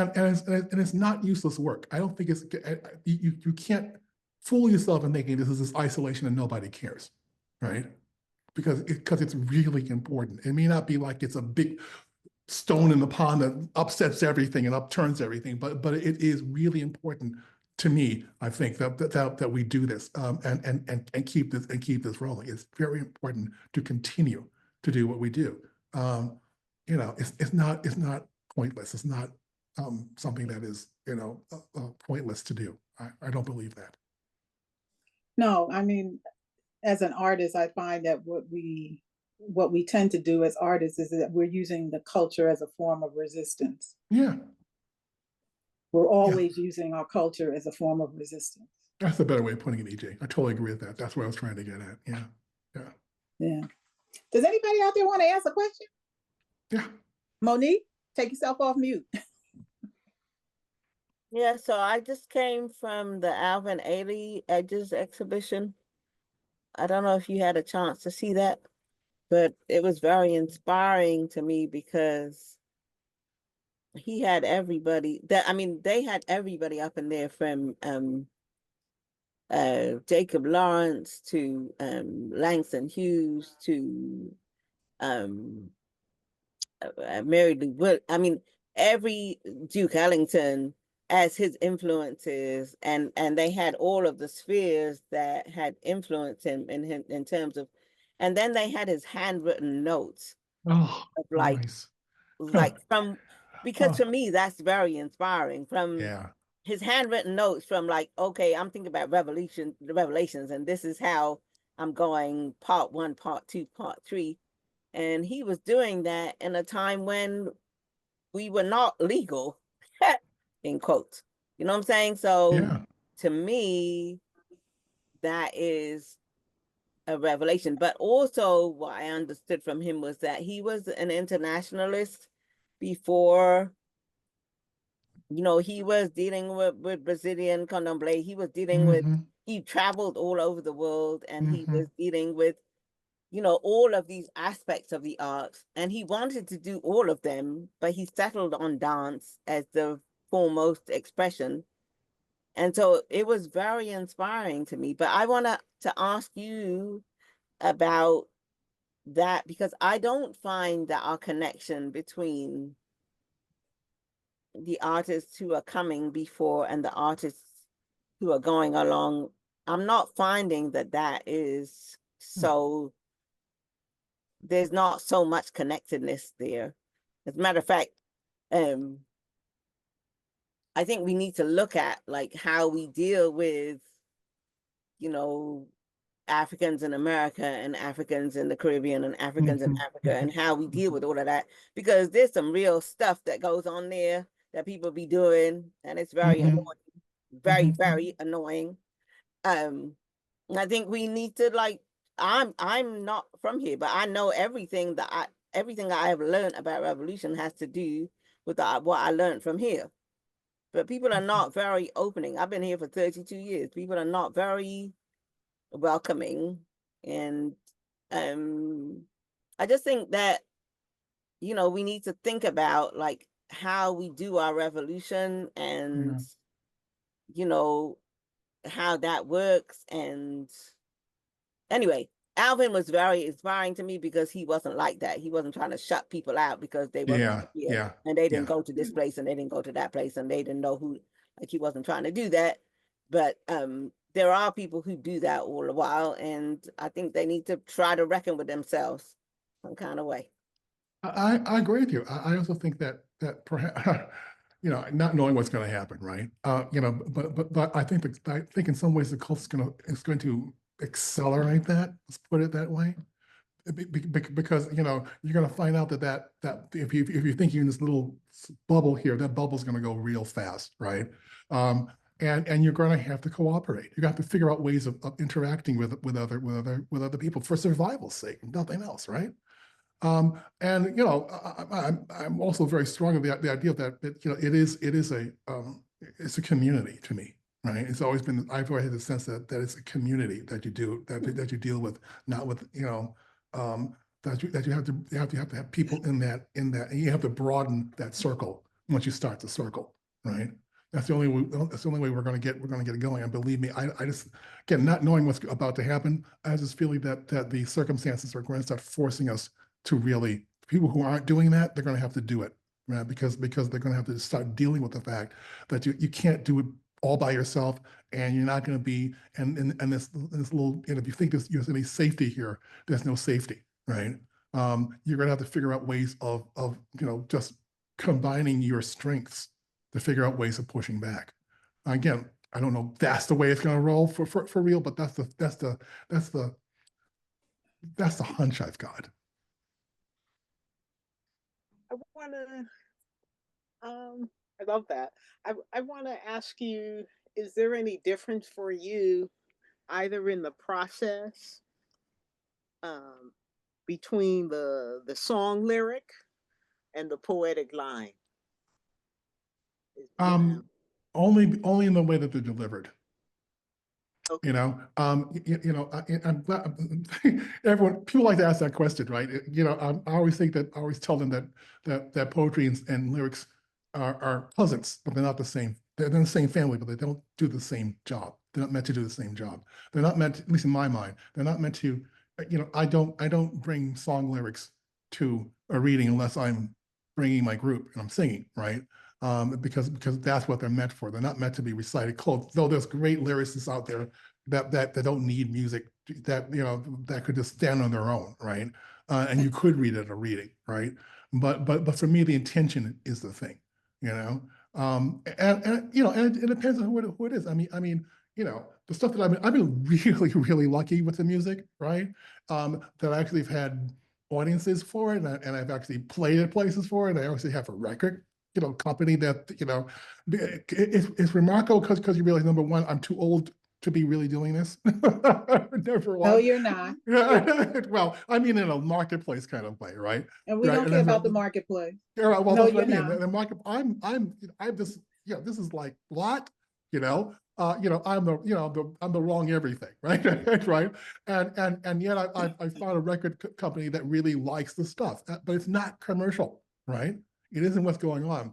it's not useless work. I don't think you can't fool yourself in thinking this is this isolation and nobody cares, right? Because it's really important. It may not be like it's a big stone in the pond that upsets everything and upturns everything, but it is really important to me, I think that we do this and keep this rolling. It's very important to continue to do what we do. It's not pointless. It's not something that is pointless to do. I don't believe that. No, I mean, as an artist, I find that what we tend to do as artists is that we're using the culture as a form of resistance. Yeah. We're always using our culture as a form of resistance. That's a better way of putting it, EJ. I totally agree with that. That's what I was trying to get at. Yeah. Does anybody out there want to ask a question? Yeah. Monique, take yourself off mute. Yeah, so I just came from the Alvin Ailey Edges exhibition. I don't know if you had a chance to see that, but it was very inspiring to me because he had everybody they had everybody up in there from Jacob Lawrence to Langston Hughes to Mary Lou Wood. I mean, every Duke Ellington as his influences, and they had all of the spheres that had influenced him in terms of, and then they had his handwritten notes Oh, of nice. from, because for me that's very inspiring, from his handwritten notes from like, okay, I'm thinking about the revelations, and this is how I'm going, part 1, part 2, part 3. And he was doing that in a time when we were not legal, in quotes. You know what I'm saying? So to me, that is a revelation. But also what I understood from him was that he was an internationalist before, he was dealing with Brazilian candomblé. He was dealing with, he traveled all over the world, and he was dealing with, all of these aspects of the arts, and he wanted to do all of them, but he settled on dance as the foremost expression. And so it was very inspiring to me. But I want to ask you about that, because I don't find that our connection between the artists who are coming before and the artists who are going along, I'm not finding that is so, there's not so much connectedness there. As a matter of fact, I think we need to look at like how we deal with, Africans in America and Africans in the Caribbean and Africans in Africa, and how we deal with all of that, because there's some real stuff that goes on there that people be doing, and it's very annoying, very, very annoying. I think we need to, like, I'm not from here, but I know everything that I have learned about revolution has to do with what I learned from here. But people are not very opening. I've been here for 32 years. People are not very welcoming. And I just think that, we need to think about like how we do our revolution, and, how that works. And anyway, Alvin was very inspiring to me because he wasn't like that. He wasn't trying to shut people out because they wasn't here, and they didn't go to this place and they didn't go to that place and they didn't know who, like, he wasn't trying to do that. But there are people who do that all the while, and I think they need to try to reckon with themselves some kind of way. I agree with you. I also think that perhaps not knowing what's going to happen, right? But I think in some ways the culture is going to accelerate that. Let's put it that way, because you're going to find out that if you're thinking in this little bubble here, that bubble's going to go real fast, right? And you're going to have to cooperate. You have to figure out ways of interacting with other people for survival's sake, nothing else, right? And I'm also very strong in the idea that it's a community to me, right? It's always been, I've always had the sense that it's a community that you deal with, not with that you have to have people in that, and you have to broaden that circle once you start the circle, right? That's the only way we're going to get it going. And believe me, I just, again, not knowing what's about to happen, I have this feeling that the circumstances are going to start forcing us to really, people who aren't doing that, they're going to have to do it, right? Because they're going to have to start dealing with the fact that you can't do it all by yourself, and you're not going to be, and this little, and if you think there's any safety here, there's no safety, right? You're going to have to figure out ways of just combining your strengths to figure out ways of pushing back. Again, I don't know if that's the way it's going to roll for real, but that's the hunch I've got. I want to, I love that. I want to ask you, is there any difference for you either in the process between the song lyric and the poetic line? Only in the way that they're delivered. Okay. You know, I'm glad people like to ask that question, right? I always tell them that poetry and lyrics are cousins, but they're not the same. They're in the same family, but they don't do the same job. They're not meant to do the same job. They're not meant, at least in my mind, they're not meant to, I don't bring song lyrics to a reading unless I'm bringing my group and I'm singing, right? Because that's what they're meant for. They're not meant to be recited cold. Though there's great lyricists out there that don't need music, that could just stand on their own, right? And you could read it at a reading, right? But for me, the intention is the thing, and it depends on who it is. I mean, the stuff that I've been really, really lucky with the music, right? That I actually have had audiences for it, and I've actually played at places for it. I actually have a record, company that, it's remarkable because you realize, number one, I'm too old to be really doing this. Number one. No, you're not. Well, I mean, in a marketplace kind of way, right? And we don't care about the marketplace. Yeah, well, no, that's what you're I mean. not. The market, I'm just, this is like, what? I'm the wrong everything, right? Right. And yet I found a record company that really likes the stuff, but it's not commercial, right? It isn't what's going on.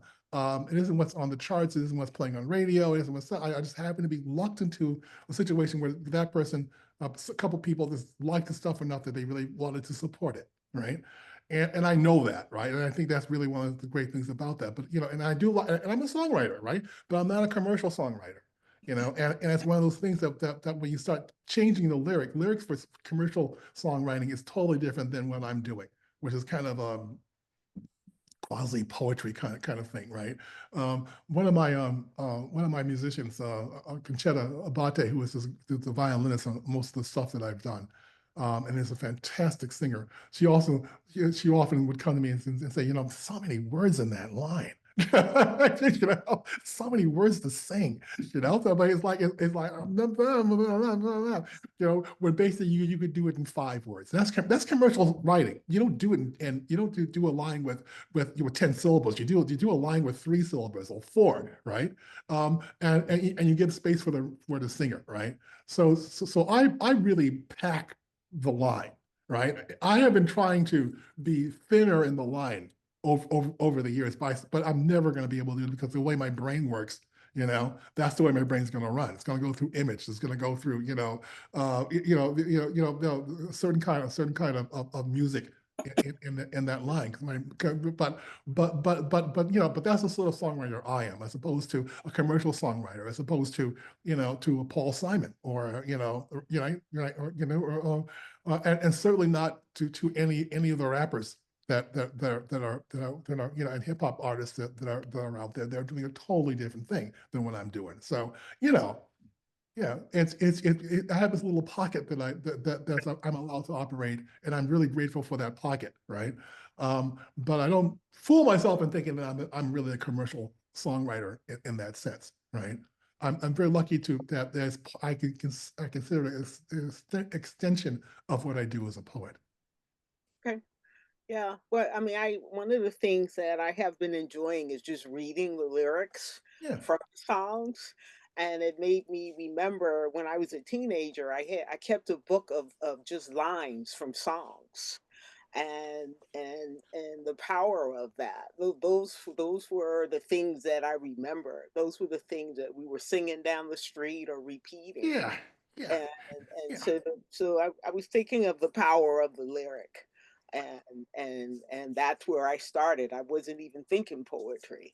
It isn't what's on the charts. It isn't what's playing on radio. It isn't what's. I just happen to be lucked into a situation where that person, a couple people, just liked the stuff enough that they really wanted to support it, right? And I know that, right? And I think that's really one of the great things about that. But and I do, and I'm a songwriter, right? But I'm not a commercial songwriter, and it's one of those things that when you start changing the lyrics for commercial songwriting is totally different than what I'm doing, which is kind of quasi poetry kind of thing, right? One of my musicians, Conchetta Abate, who is the violinist on most of the stuff that I've done, and is a fantastic singer. She often would come to me and say, so many words in that line. So many words to sing, so, but it's like where basically you could do it in 5 words. That's commercial writing. You don't do it and you don't do a line with 10 syllables. You do a line with 3 syllables or 4, right? And you give space for the singer, right? So I really pack the line, right? I have been trying to be thinner in the line over the years, but I'm never going to be able to do it because the way my brain works, that's the way my brain's going to run. It's going to go through image. It's going to go through, certain kind of music in that line. But that's the sort of songwriter I am, as opposed to a commercial songwriter, as opposed to to a Paul Simon or and certainly not to any of the rappers that are and hip hop artists that are out there. They're doing a totally different thing than what I'm doing. So yeah, I have this little pocket that I'm allowed to operate, and I'm really grateful for that pocket, right? But I don't fool myself in thinking that I'm really a commercial songwriter in that sense, right? I'm very lucky that I consider it an extension of what I do as a poet. Okay. Yeah, well, I mean, one of the things that I have been enjoying is just reading the lyrics from the songs, and it made me remember when I was a teenager. I kept a book of just lines from songs, and the power of that. Those were the things that I remember. Those were the things that we were singing down the street or repeating. Yeah. And so I was thinking of the power of the lyric. And that's where I started. I wasn't even thinking poetry,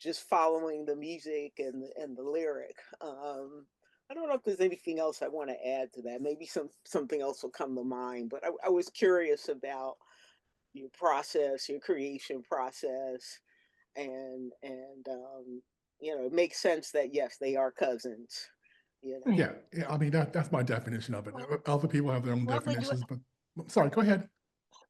just following the music and the lyric. I don't know if there's anything else I want to add to that. Maybe something else will come to mind, but I was curious about your process, your creation process, and you know, it makes sense that yes, they are cousins. You know? Yeah, I mean that's my definition of it. Other people have their own definitions, but sorry, go ahead.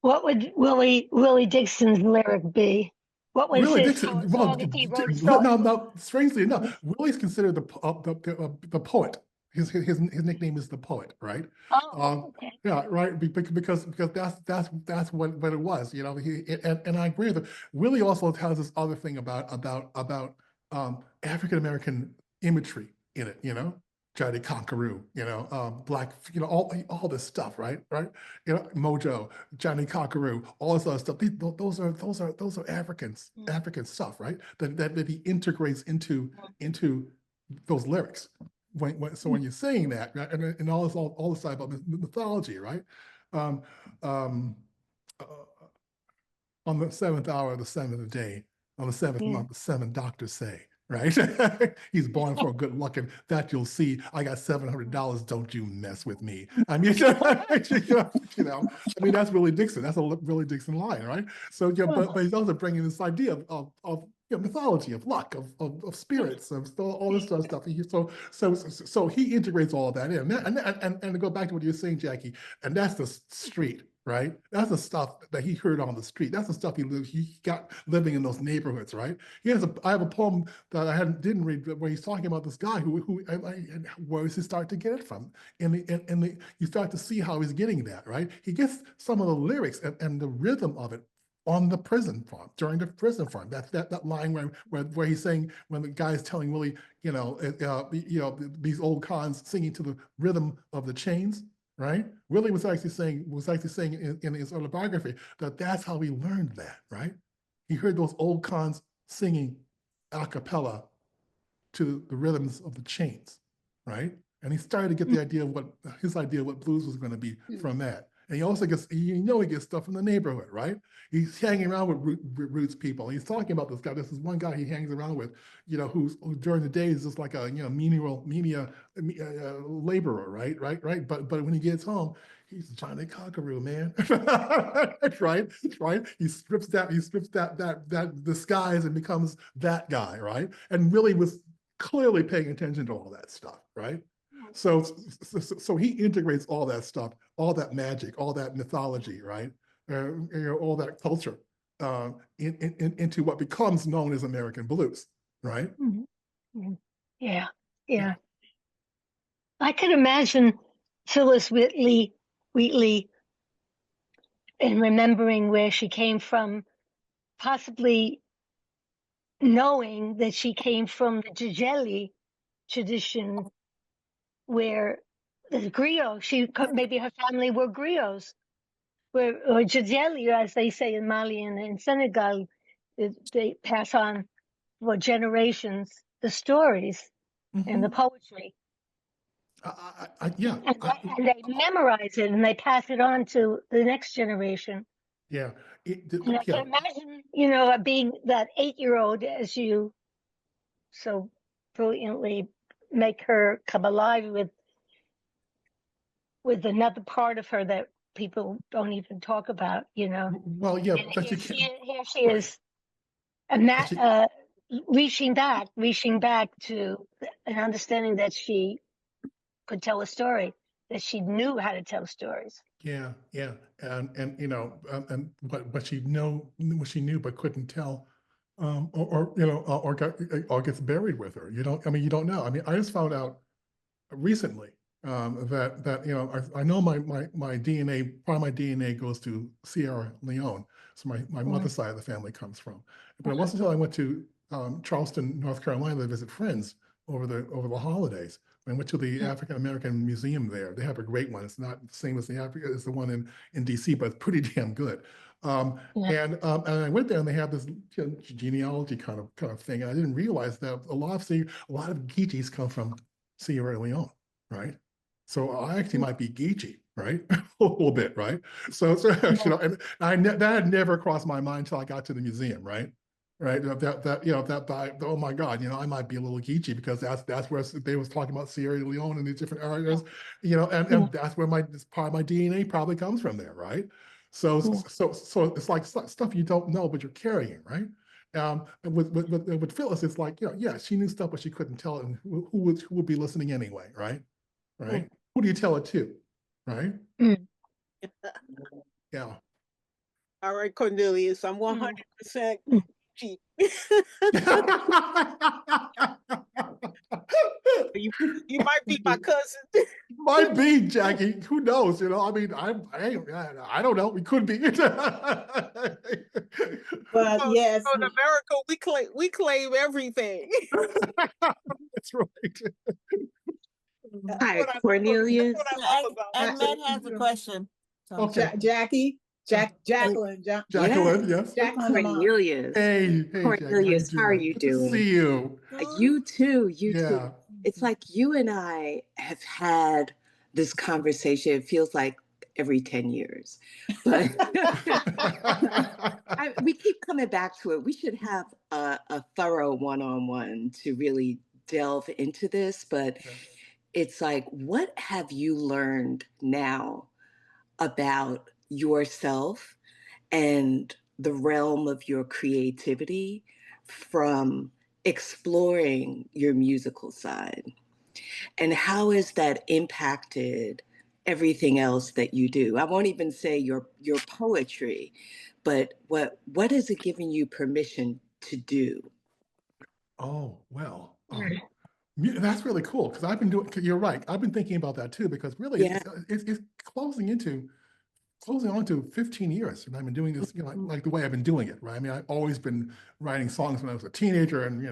What would Willie Dixon's lyric be? What was Willie his Dixon? song Well, if he wrote a song? no. Strangely enough, Willie's considered the poet. His nickname is the poet, right? Oh, okay. Yeah, right. Because that's what it was. You know, and I agree with it. Willie also has this other thing about African American imagery in it. You know, Johnny Conqueroo, you know, black, you know, all this stuff, right? You know, Mojo, Johnny Conqueroo, all this other stuff. Those are African stuff, right? That he integrates into those lyrics. So when you're saying that, right, and all the side about mythology, right? On the seventh hour of the seventh day, on the seventh month, the seven doctors say. Right? He's born for good luck, and that you'll see. I got $700. Don't you mess with me. I mean, you know, I mean, that's Willie Dixon. That's a Willie Dixon line, right? So, yeah, but he's also bringing this idea of you know, mythology, of luck, of spirits, of all this sort of stuff. So he integrates all of that in. And to go back to what you were saying, Jackie, and that's the street. Right, that's the stuff that he heard on the street. That's the stuff he got living in those neighborhoods. Right. I have a poem that I didn't read, where he's talking about this guy who and where does he start to get it from? And you start to see how he's getting that. Right. He gets some of the lyrics and the rhythm of it on the prison farm, during the prison farm. That line where he's saying, when the guy's telling Willie, you know, these old cons singing to the rhythm of the chains. Right? Willie was actually saying in his autobiography that that's how he learned that, right? He heard those old cons singing a cappella to the rhythms of the chains, right? And he started to get the idea of his idea of what blues was going to be from that. And he also gets, he gets stuff from the neighborhood, right? He's hanging around with roots people. He's talking about this guy. This is one guy he hangs around with, you know, who during the day is just like a, you know, menial laborer, right? But when he gets home, he's Johnny Conqueroo, man. right? He strips that disguise and becomes that guy, right? And really was clearly paying attention to all that stuff, right? So he integrates all that stuff, all that magic, all that mythology, right? You know, all that culture into what becomes known as American blues, right? Yeah. I could imagine Phyllis Wheatley in remembering where she came from, possibly knowing that she came from the Djeli tradition, where the griot, maybe her family were griots, or Djeli, as they say in Mali and in Senegal, they pass on for generations the stories and the poetry. Yeah. And they memorize it and they pass it on to the next generation. Yeah. And I can imagine, you know, being that 8-year-old, as you so brilliantly make her come alive with another part of her that people don't even talk about, you know. Well, yeah, and but here she is, reaching back to an understanding that she could tell a story, that she knew how to tell stories. Yeah, and you know, and what she knew but couldn't tell, or you know, or gets buried with her. You don't know. I mean, I just found out recently that you know, I know my DNA, part of my DNA goes to Sierra Leone, so my mother's side of the family comes from. But it wasn't until I went to Charleston, North Carolina, to visit friends over the holidays. I went to the African American Museum there. They have a great one. It's not the same as the one in DC, but it's pretty damn good. And I went there and they have this genealogy kind of thing. And I didn't realize that a lot of Geechees come from Sierra Leone, right? So I actually might be Geechee, right? A little bit, right? So you know, and that had never crossed my mind until I got to the museum, right? right? Oh my God, I might be a little geeky because that's where they was talking about Sierra Leone and these different areas, and that's where this part of my DNA probably comes from there, right? So it's like stuff you don't know, but you're carrying, right? And with Phyllis, it's like, yeah, she knew stuff, but she couldn't tell it, and who would be listening anyway, right? Right? Who do you tell it to, right? Yeah. All right, Cornelius, I'm 100% cheap. You might be my cousin. Might be, Jackie. Who knows? I mean, I don't know. We could be. But yes, in America, we claim everything. That's right. Hi, Cornelius. And Matt has a question. Okay. Jacqueline. Jacqueline, yes. Jacqueline. Cornelius. Hey, Cornelius, Jackie, how are you Good doing? to see you. You too. You too. It's like you and I have had this conversation. It feels like every 10 years, but we keep coming back to it. We should have a thorough one-on-one to really delve into this, but it's like, what have you learned now about yourself and the realm of your creativity from exploring your musical side? And how has that impacted everything else that you do? I won't even say your poetry, but what has it given you permission to do? Oh, well, that's really cool, because I've been doing, you're right, I've been thinking about that too, because really it's closing on to 15 years, and I've been doing this, like the way I've been doing it, right? I mean, I've always been writing songs when I was a teenager, and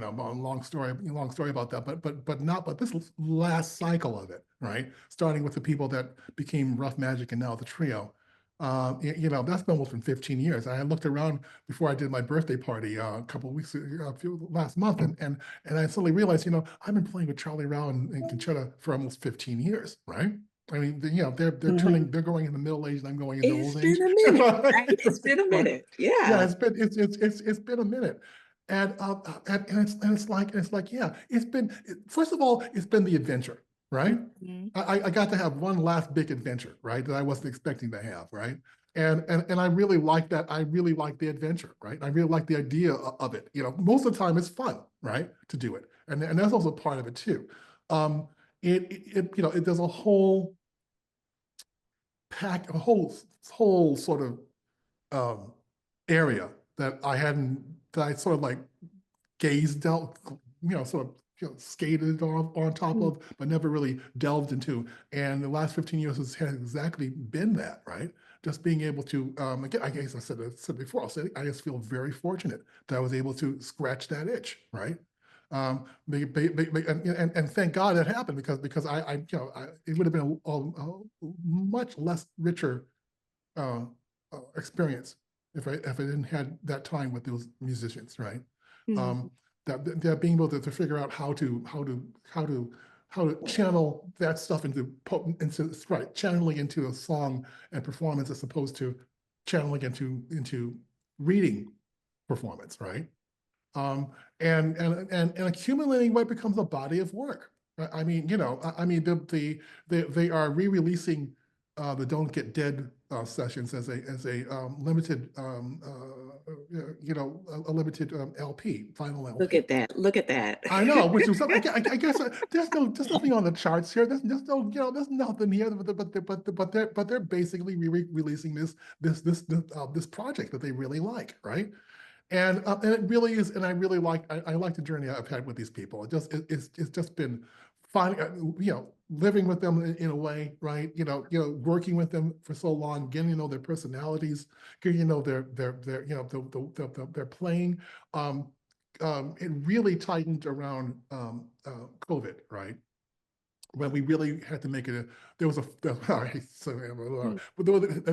long story about that, but this last cycle of it, right? Starting with the people that became Rough Magic and now the trio, that's almost been 15 years. I looked around before I did my birthday party a couple of weeks last month, and I suddenly realized, I've been playing with Charlie Rao and Conchetta for almost 15 years, right? I mean, they're they're going in the middle age, and I'm going into old age. It's been a minute, right? It's been a minute. Yeah. It's been a minute. And it's like, first of all, it's been the adventure, right? I got to have one last big adventure, right? That I wasn't expecting to have, right? And I really like that. I really like the adventure, right? I really like the idea of it. Most of the time it's fun, right? To do it. And that's also part of it too. There's a whole sort of area that I sort of like gazed out, sort of skated on top of, but never really delved into. And the last 15 years has exactly been that, right? Just being able to, again, I guess I said before, I just feel very fortunate that I was able to scratch that itch, right? And thank God it happened, because it would have been a much less richer experience if I didn't had that time with those musicians, right? That being able to figure out how to channel that stuff channeling into a song and performance, as opposed to channeling into reading performance, right? And accumulating what becomes a body of work. I mean, they are re-releasing the Don't Get Dead sessions as a limited, a limited LP, final LP. Look at that. I know, which is, I guess there's nothing on the charts here. There's nothing here, but they're basically releasing this project that they really like, right? And it really is, and I like the journey I've had with these people. It's just been fun, living with them in a way, right? Working with them for so long, getting to know their personalities, getting to know their playing. It really tightened around COVID, right? When we really had to make it, a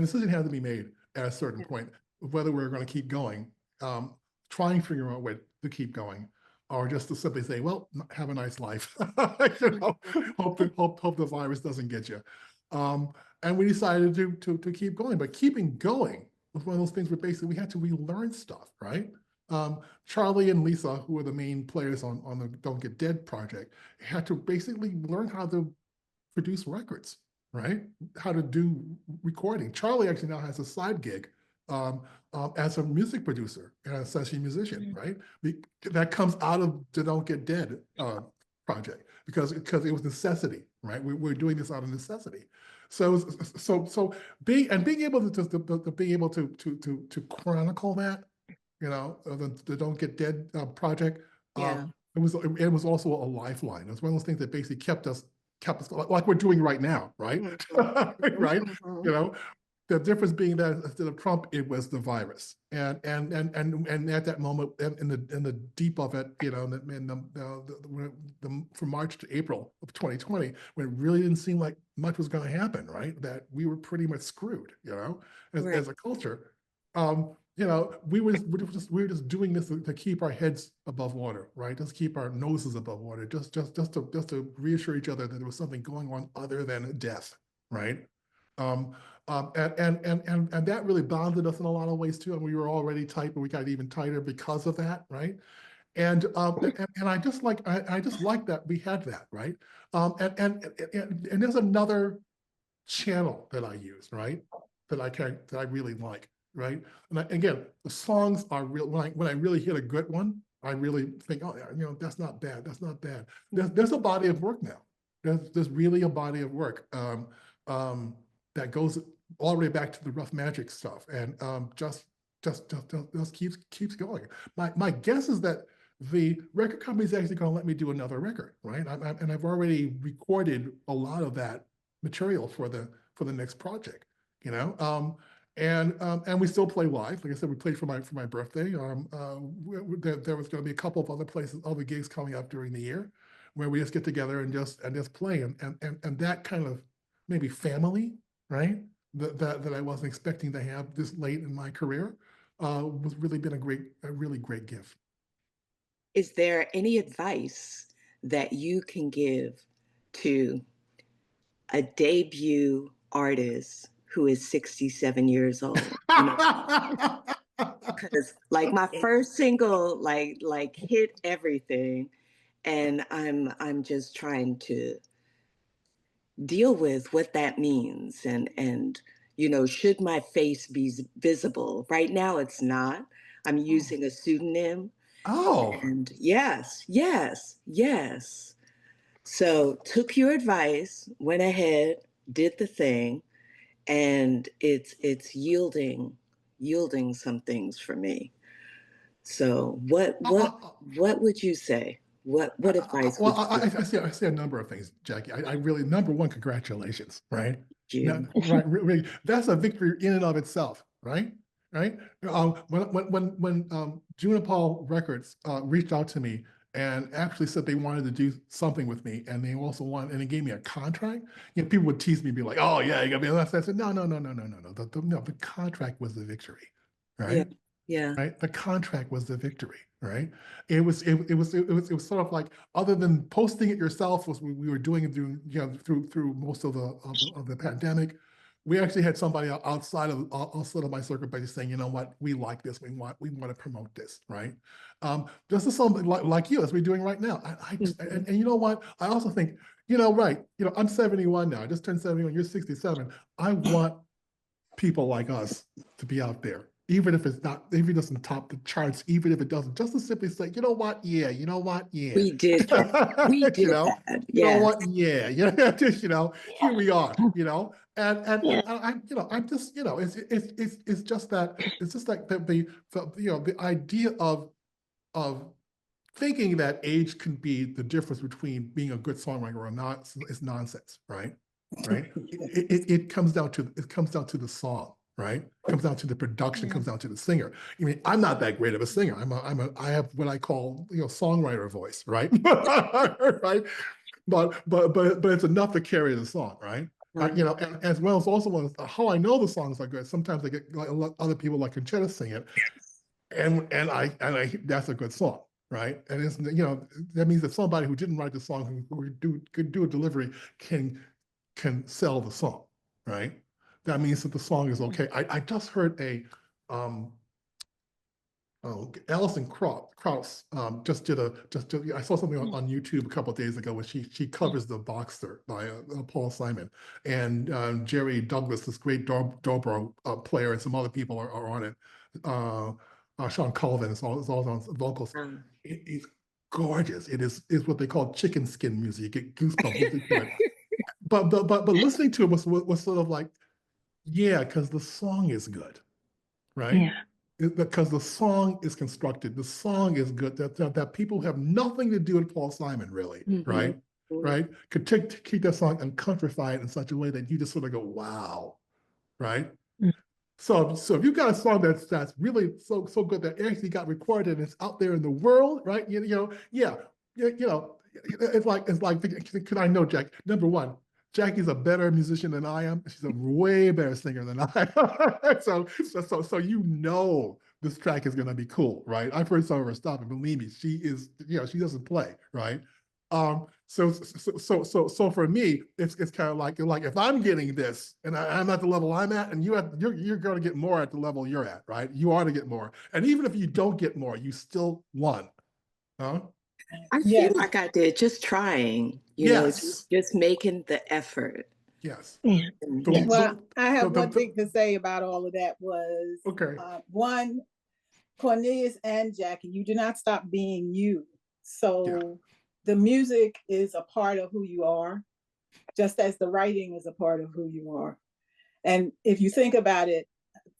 decision had to be made at a certain point, whether we were going to keep going. Trying to figure out a way to keep going, or just to simply say, well, have a nice life. Hope the virus doesn't get you. And we decided to keep going, but keeping going was one of those things where basically we had to relearn stuff, right? Charlie and Lisa, who were the main players on the Don't Get Dead project, had to basically learn how to produce records, right? How to do recording. Charlie actually now has a side gig as a music producer and a session musician, right? That comes out of the Don't Get Dead project because it was necessity, right? We're doing this out of necessity. So being able to be able to chronicle that, you know, the Don't Get Dead project. It was also a lifeline. It was one of those things that basically kept us like we're doing right now, right? Right? You know, the difference being that instead of Trump, it was the virus, and at that moment, in the deep of it, you know, from March to April of 2020, when it really didn't seem like much was going to happen, right? That we were pretty much screwed, you know, as a culture. You know, we were just doing this to keep our heads above water, right? Just keep our noses above water, just to reassure each other that there was something going on other than death, right? And that really bonded us in a lot of ways too. And we were already tight, but we got even tighter because of that, right? And I just like that we had that, right? And there's another channel that I use, right? That I really like, right? And again, the songs are real. When I really hit a good one, I really think, oh, you know, that's not bad. That's not bad. There's a body of work now. There's really a body of work that goes all the way back to the Rough Magic stuff, and just keeps going. My guess is that the record company is actually going to let me do another record, right? And I've already recorded a lot of that material for the next project, you know. And we still play live. Like I said, we played for my birthday. There was going to be a couple of other gigs coming up during the year, where we just get together and just play, and that kind of maybe family, right? That I wasn't expecting to have this late in my career, was really been a really great gift. Is there any advice that you can give to a debut artist who is 67 years old? Because like my first single like hit everything, and I'm just trying to deal with what that means, and you know, should my face be visible? Right now it's not. I'm using a pseudonym. And yes. So took your advice, went ahead, did the thing, and it's yielding some things for me. So what would you say? What advice? Well, I see a number of things, Jackie. I really, number one, congratulations, right? Now, right, really, that's a victory in and of itself, right? Right? When Juniper Records reached out to me and actually said they wanted to do something with me, and they also they gave me a contract. You know, people would tease me, be like, "Oh yeah, you got me." I said, "No. The contract was the victory, right?" Yeah. Right. The contract was the victory, right? It was sort of like, other than posting it yourself, was we were doing it through most of the pandemic. We actually had somebody outside of my circuit by just saying, you know what, we like this, we want to promote this, right? Just as something like you, as we're doing right now. And you know what? I also think, right, I'm 71 now. I just turned 71. You're 67. I want people like us to be out there, even if it doesn't top the charts, even if it doesn't, just to simply say, you know what, yeah, we did that. We did you know what, yeah, just here we are, and I'm just, it's just that, it's just like the idea of thinking that age can be the difference between being a good songwriter or not is nonsense, right? It comes down to the song, right? It comes down to the production, comes down to the singer. I mean, I'm not that great of a singer. I have what I call songwriter voice, right? Right. But it's enough to carry the song, right? And as well as also how I know the songs are good. Sometimes I get other people like Conchetta sing it, and I that's a good song, right? And it's that means that somebody who didn't write the song who could do a delivery can sell the song, right? That means that the song is okay. I just heard Oh, Alison Krauss just did I saw something on YouTube a couple of days ago where she covers The Boxer by Paul Simon, and Jerry Douglas, this great dobro player, and some other people are on it. Sean Colvin is all on vocals. It is gorgeous. It is what they call chicken skin music. You get goosebumps listening to it. But listening to it was sort of like, yeah, because the song is good, right? Yeah. Because the song is constructed, the song is good. That people who have nothing to do with Paul Simon, really, right? Right? Could take that song and countrify it in such a way that you just sort of go, wow, right? So if you've got a song that's really so good that actually got recorded and it's out there in the world, right? It's like, could I know, Jack? Number one, Jackie's a better musician than I am. She's a way better singer than I am. so this track is going to be cool, right? I've heard some of her stuff, and believe me, she is, she doesn't play, right? So for me, it's kind of like if I'm getting this and I'm at the level I'm at, and you're going to get more at the level you're at, right? You ought to get more, and even if you don't get more, you still won, huh? I feel like I did, just trying, just making the effort. Yes. Well, I have one thing to say about all of that was, one, Cornelius and Jackie, you do not stop being you. So the music is a part of who you are, just as the writing is a part of who you are. And if you think about it,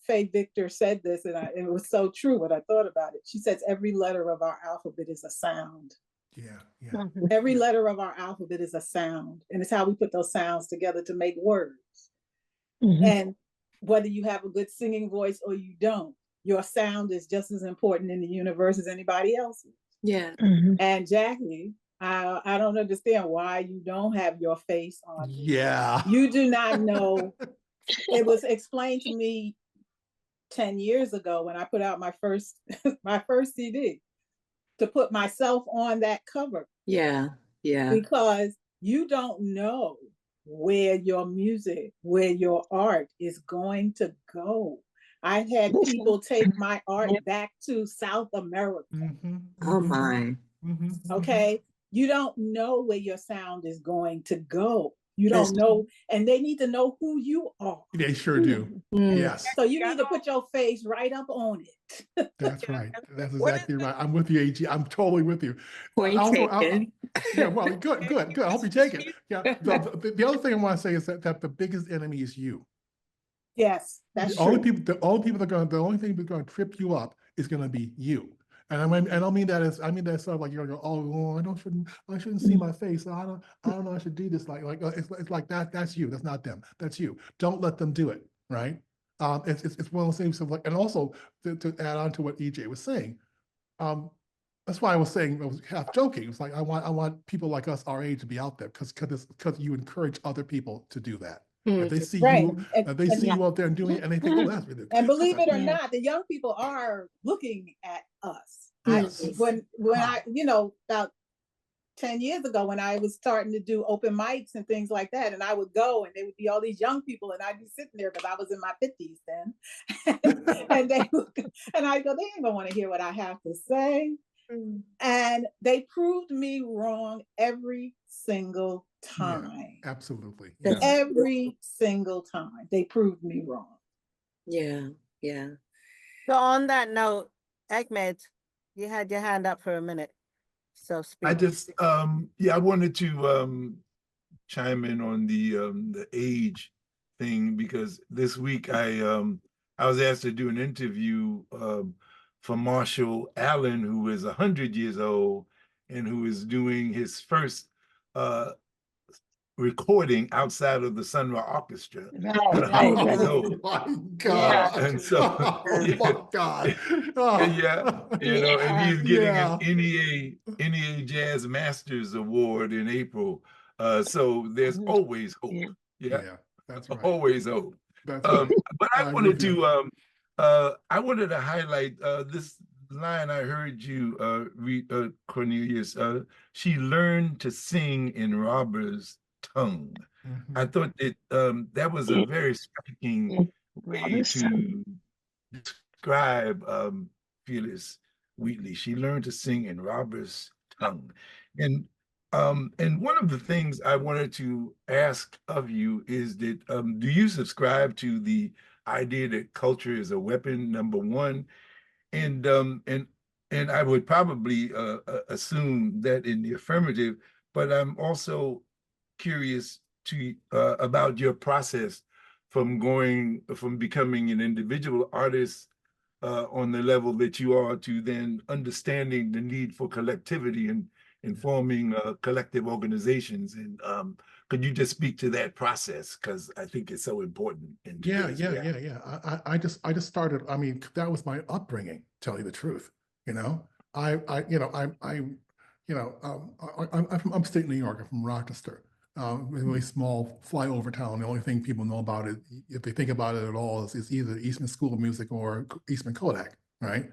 Faye Victor said this, and it was so true what I thought about it. She says every letter of our alphabet is a sound. Yeah. Every letter of our alphabet is a sound, and it's how we put those sounds together to make words. And whether you have a good singing voice or you don't, your sound is just as important in the universe as anybody else's. Yeah. And Jackie, I don't understand why you don't have your face on. Yeah. You do not know. It was explained to me 10 years ago when I put out my first CD, to put myself on that cover. Yeah. Because you don't know where your music, where your art is going to go. I've had people take my art back to South America. Oh my. Okay. You don't know where your sound is going to go. You don't know, and they need to know who you are. They sure do. Yes. So you need to put your face right up on it. That's right. That's exactly right. I'm with you, AG. I'm totally with you. Point taken. Yeah, well, good. I hope you take it. Yeah. The other thing I want to say is that the biggest enemy is you. Yes, that's true. The only thing that's going to trip you up is going to be you. And I don't mean that as sort of like you're going to go, I shouldn't see my face. I don't know I should do this. It's like that's you. That's not them. That's you. Don't let them do it. Right. It's one of those things of like, and also to add on to what EJ was saying, that's why I was saying, I was half joking. It's like I want people like us our age to be out there because you encourage other people to do that. If they see you, they see you out there and doing it, and they think, oh, that's really good. And believe it or not, the young people are looking at us. When I, about 10 years ago, when I was starting to do open mics and things like that, and I would go, and there would be all these young people, and I'd be sitting there because I was in my 50s then, and I'd go, they ain't gonna want to hear what I have to say. And they proved me wrong every single time. Yeah, absolutely. Yeah. Every single time they proved me wrong. Yeah. So on that note, Ahmed, you had your hand up for a minute. So speak. I just I wanted to chime in on the age thing, because this week I was asked to do an interview for Marshall Allen, who is 100 years old and who is doing his first recording outside of the Sun Ra Orchestra at 100 years old. Oh my God. Yeah. And so, my God. And he's getting an NEA Jazz Masters Award in April. So there's always hope. Yeah, that's right. Always hope. That's right. But I wanted to highlight this line I heard you read, Cornelius. She learned to sing in robber's tongue. I thought that that was a very striking way to describe Phyllis Wheatley. She learned to sing in Robert's tongue. And one of the things I wanted to ask of you is that do you subscribe to the idea that culture is a weapon, number one? And I would probably assume that in the affirmative, but I'm also curious to about your process from becoming an individual artist on the level that you are to then understanding the need for collectivity and forming collective organizations. And could you just speak to that process? Because I think it's so important. Yeah. I just started. I mean, that was my upbringing. Tell you the truth, I'm from upstate New York. I'm from Rochester, a really small flyover town. The only thing people know about it, if they think about it at all, is either Eastman School of Music or Eastman Kodak, right?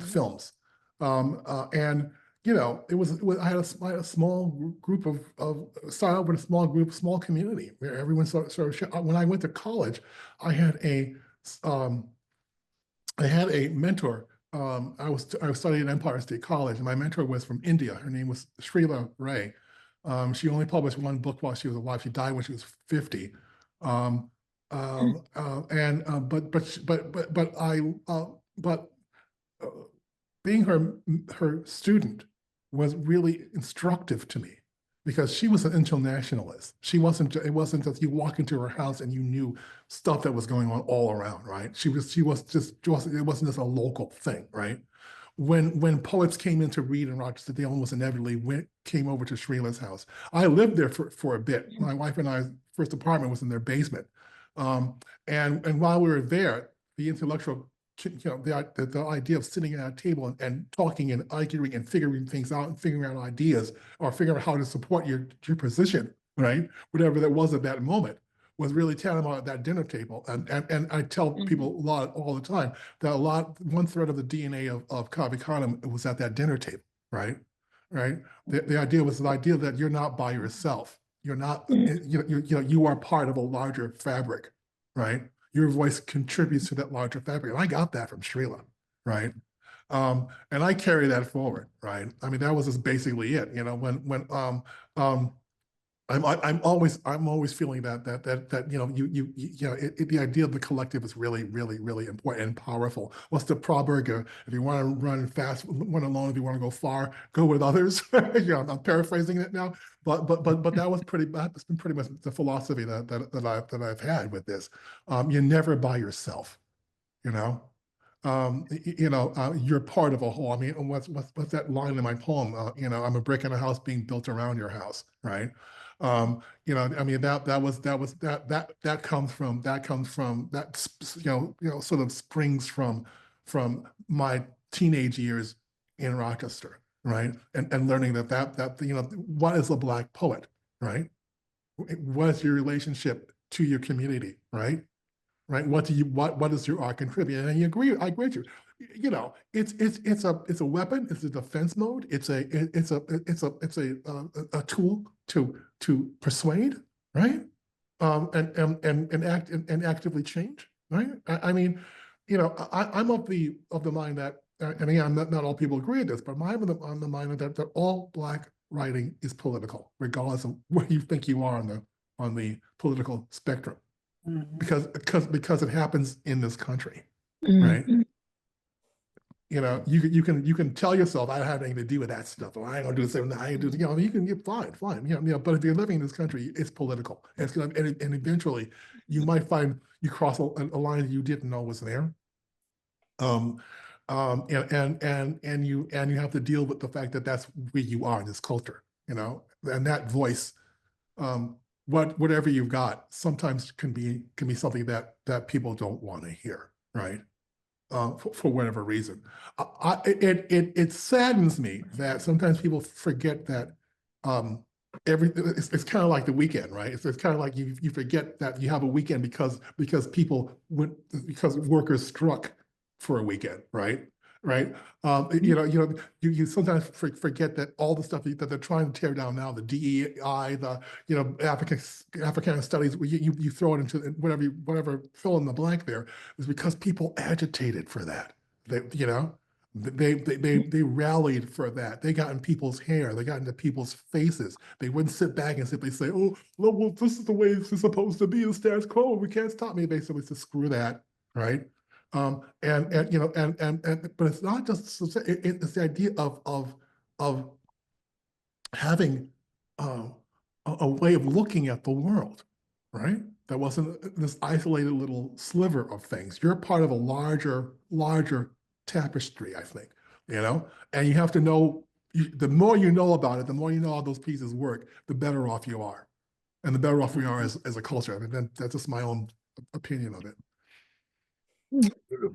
Films, and I had a small group started out with a small group, small community where everyone sort of when I went to college, I had a mentor. I was studying at Empire State College, and my mentor was from India. Her name was Srila Ray. She only published one book while she was alive. She died when she was 50. Being her student was really instructive to me because she was an internationalist. It wasn't just you walk into her house and you knew stuff that was going on all around, right? It wasn't just a local thing, right? When poets came in to read in Rochester, they almost inevitably came over to Srila's house. I lived there for a bit. My wife and I's first apartment was in their basement. And while we were there, the intellectual, the idea of sitting at a table and talking and arguing and figuring things out and figuring out ideas or figuring out how to support your position, right? Whatever that was at that moment was really tantamount at that dinner table. And I tell people all the time that one thread of the DNA of Cave Canem was at that dinner table, right? Right. The idea was the idea that you're not by yourself. You're not, you are part of a larger fabric, right? Your voice contributes to that larger fabric. And I got that from Srila, right? And I carry that forward, right? I mean, that was just basically it. I'm always feeling that the idea of the collective is really, really, really important and powerful. What's the proverb? If you want to run fast, run alone. If you want to go far, go with others. I'm paraphrasing it now, but that's been pretty much the philosophy that I've had with this. You're never by yourself, you're part of a whole. I mean, what's that line in my poem? I'm a brick in a house being built around your house, right? I mean, that comes from sort of springs from my teenage years in Rochester, right? And learning that what is a Black poet, right? What is your relationship to your community, right? Right? What does your art contribute? And I agree with you. It's a weapon. It's a defense mode. It's a tool to persuade, right? And actively change, right? I mean, I'm of the mind that, and again, not all people agree with this, but I'm on the mind that all Black writing is political, regardless of where you think you are on the political spectrum. Because it happens in this country, right? You can tell yourself I don't have anything to do with that stuff, or I ain't gonna do the same. I ain't do. You can get fine. But if you're living in this country, it's political, and eventually you might find you cross a line that you didn't know was there. And you have to deal with the fact that that's where you are in this culture, and that voice. Whatever you've got sometimes can be something that people don't want to hear, right? For whatever reason. It saddens me that sometimes people forget that it's kind of like the weekend, right? It's kind of like you forget that you have a weekend because workers struck for a weekend, right? Right. You sometimes forget that all the stuff that they're trying to tear down now, the DEI, the African studies, you throw it into whatever fill in the blank there, is because people agitated for that. They rallied for that. They got in people's hair. They got into people's faces. They wouldn't sit back and simply say, "Oh, well, this is the way it's supposed to be. The status quo. We can't stop me." Basically, to screw that, right? And you know, but it's not just it's the idea of having a way of looking at the world, right? That wasn't this isolated little sliver of things. You're part of a larger tapestry, I think, you know, and you have to know, the more you know about it, the more you know how those pieces work, the better off you are. And the better off we are as a culture. I mean, that's just my own opinion of it.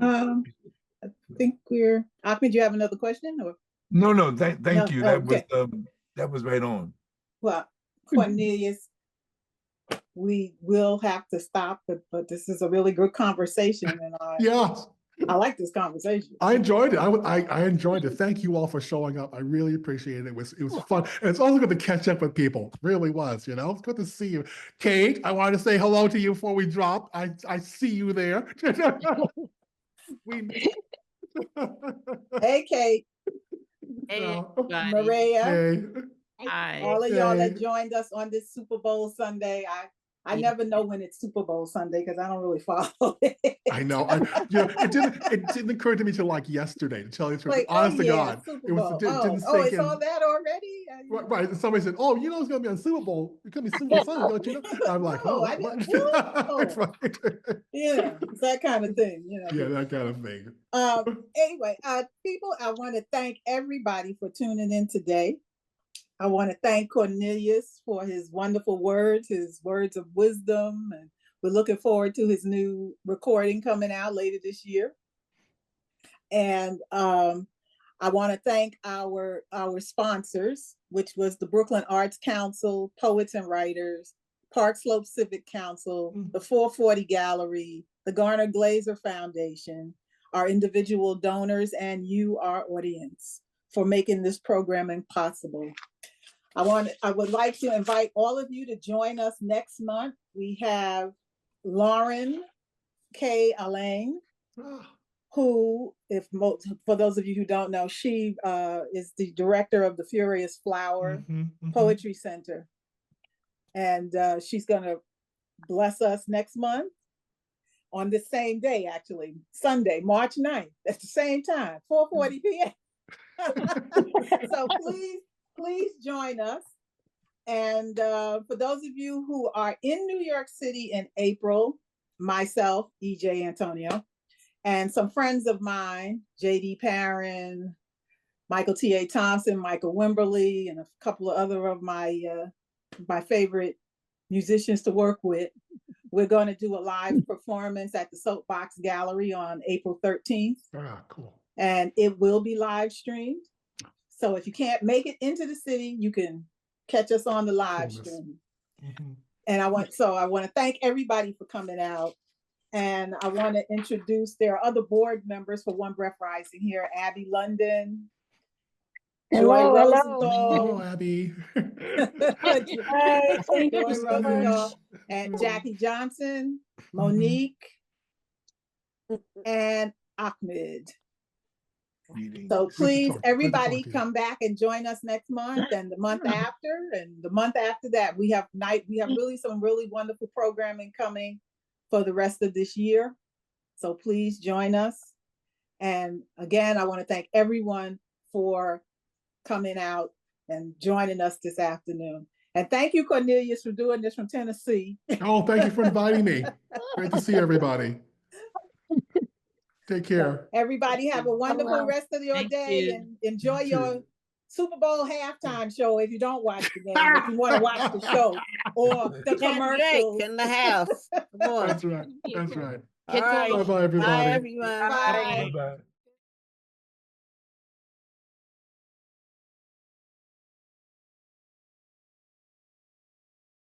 I think we're, Ahmed, do you have another question? Or? No, thank you. That okay. That was right on. Well, Cornelius, we will have to stop, but this is a really good conversation, and I like this conversation. I enjoyed it. I enjoyed it. Thank you all for showing up. I really appreciate it. It was fun, and it's also good to catch up with people. It really was, you know. It's good to see you, Kate. I wanted to say hello to you before we drop. I see you there. Hey, Kate. Hey, Maria. Hey. Hi. All of y'all that joined us on this Super Bowl Sunday. I never know when it's Super Bowl Sunday because I don't really follow it. I know. It didn't occur to me till like yesterday, to tell you the truth. Like, honest to God, Super Bowl. It's all that already? Right. And somebody said, "Oh, you know it's gonna be on Super Bowl. It's gonna be Super Bowl Sunday, don't you know?" I'm like, "Oh, what?" Right. Yeah, it's that kind of thing, you know. Yeah, that kind of thing. Anyway, people, I want to thank everybody for tuning in today. I want to thank Cornelius for his wonderful words, his words of wisdom, and we're looking forward to his new recording coming out later this year. And I want to thank our sponsors, which was the Brooklyn Arts Council, Poets and Writers, Park Slope Civic Council, the 440 Gallery, the Garner Glazer Foundation, our individual donors, and you, our audience, for making this programming possible. I would like to invite all of you to join us next month. We have Lauren K. Allain, who, for those of you who don't know, she is the director of the Furious Flower Poetry Center. And she's gonna bless us next month on the same day, actually, Sunday, March 9th, at the same time, 4:40 p.m. So please join us. And for those of you who are in New York City in April, myself, E.J. Antonio, and some friends of mine, J.D. Perrin, Michael T.A. Thompson, Michael Wimberly, and a couple of other of my favorite musicians to work with, we're going to do a live performance at the Soapbox Gallery on April 13th. Cool. And it will be live streamed. So if you can't make it into the city, you can catch us on the live stream. And I want to thank everybody for coming out. And I want to introduce, there are other board members for One Breath Rising here, Abby London, Joy Rosenthal, Abby. Hi, thank you so much. And Jackie Johnson, Monique, and Ahmed. So please, everybody come back and join us next month and the month after, and the month after that. We have really some really wonderful programming coming for the rest of this year. So please join us. And again, I want to thank everyone for coming out and joining us this afternoon. And thank you, Cornelius, for doing this from Tennessee. Oh, thank you for inviting me. Great to see everybody. Take care. Everybody have a wonderful rest of your day and enjoy your Super Bowl halftime show if you don't watch the game, if you want to watch the show or the commercials. In the house. Come on. That's right. That's right. All right. Bye-bye, everybody. Bye, everyone. Bye. Bye-bye.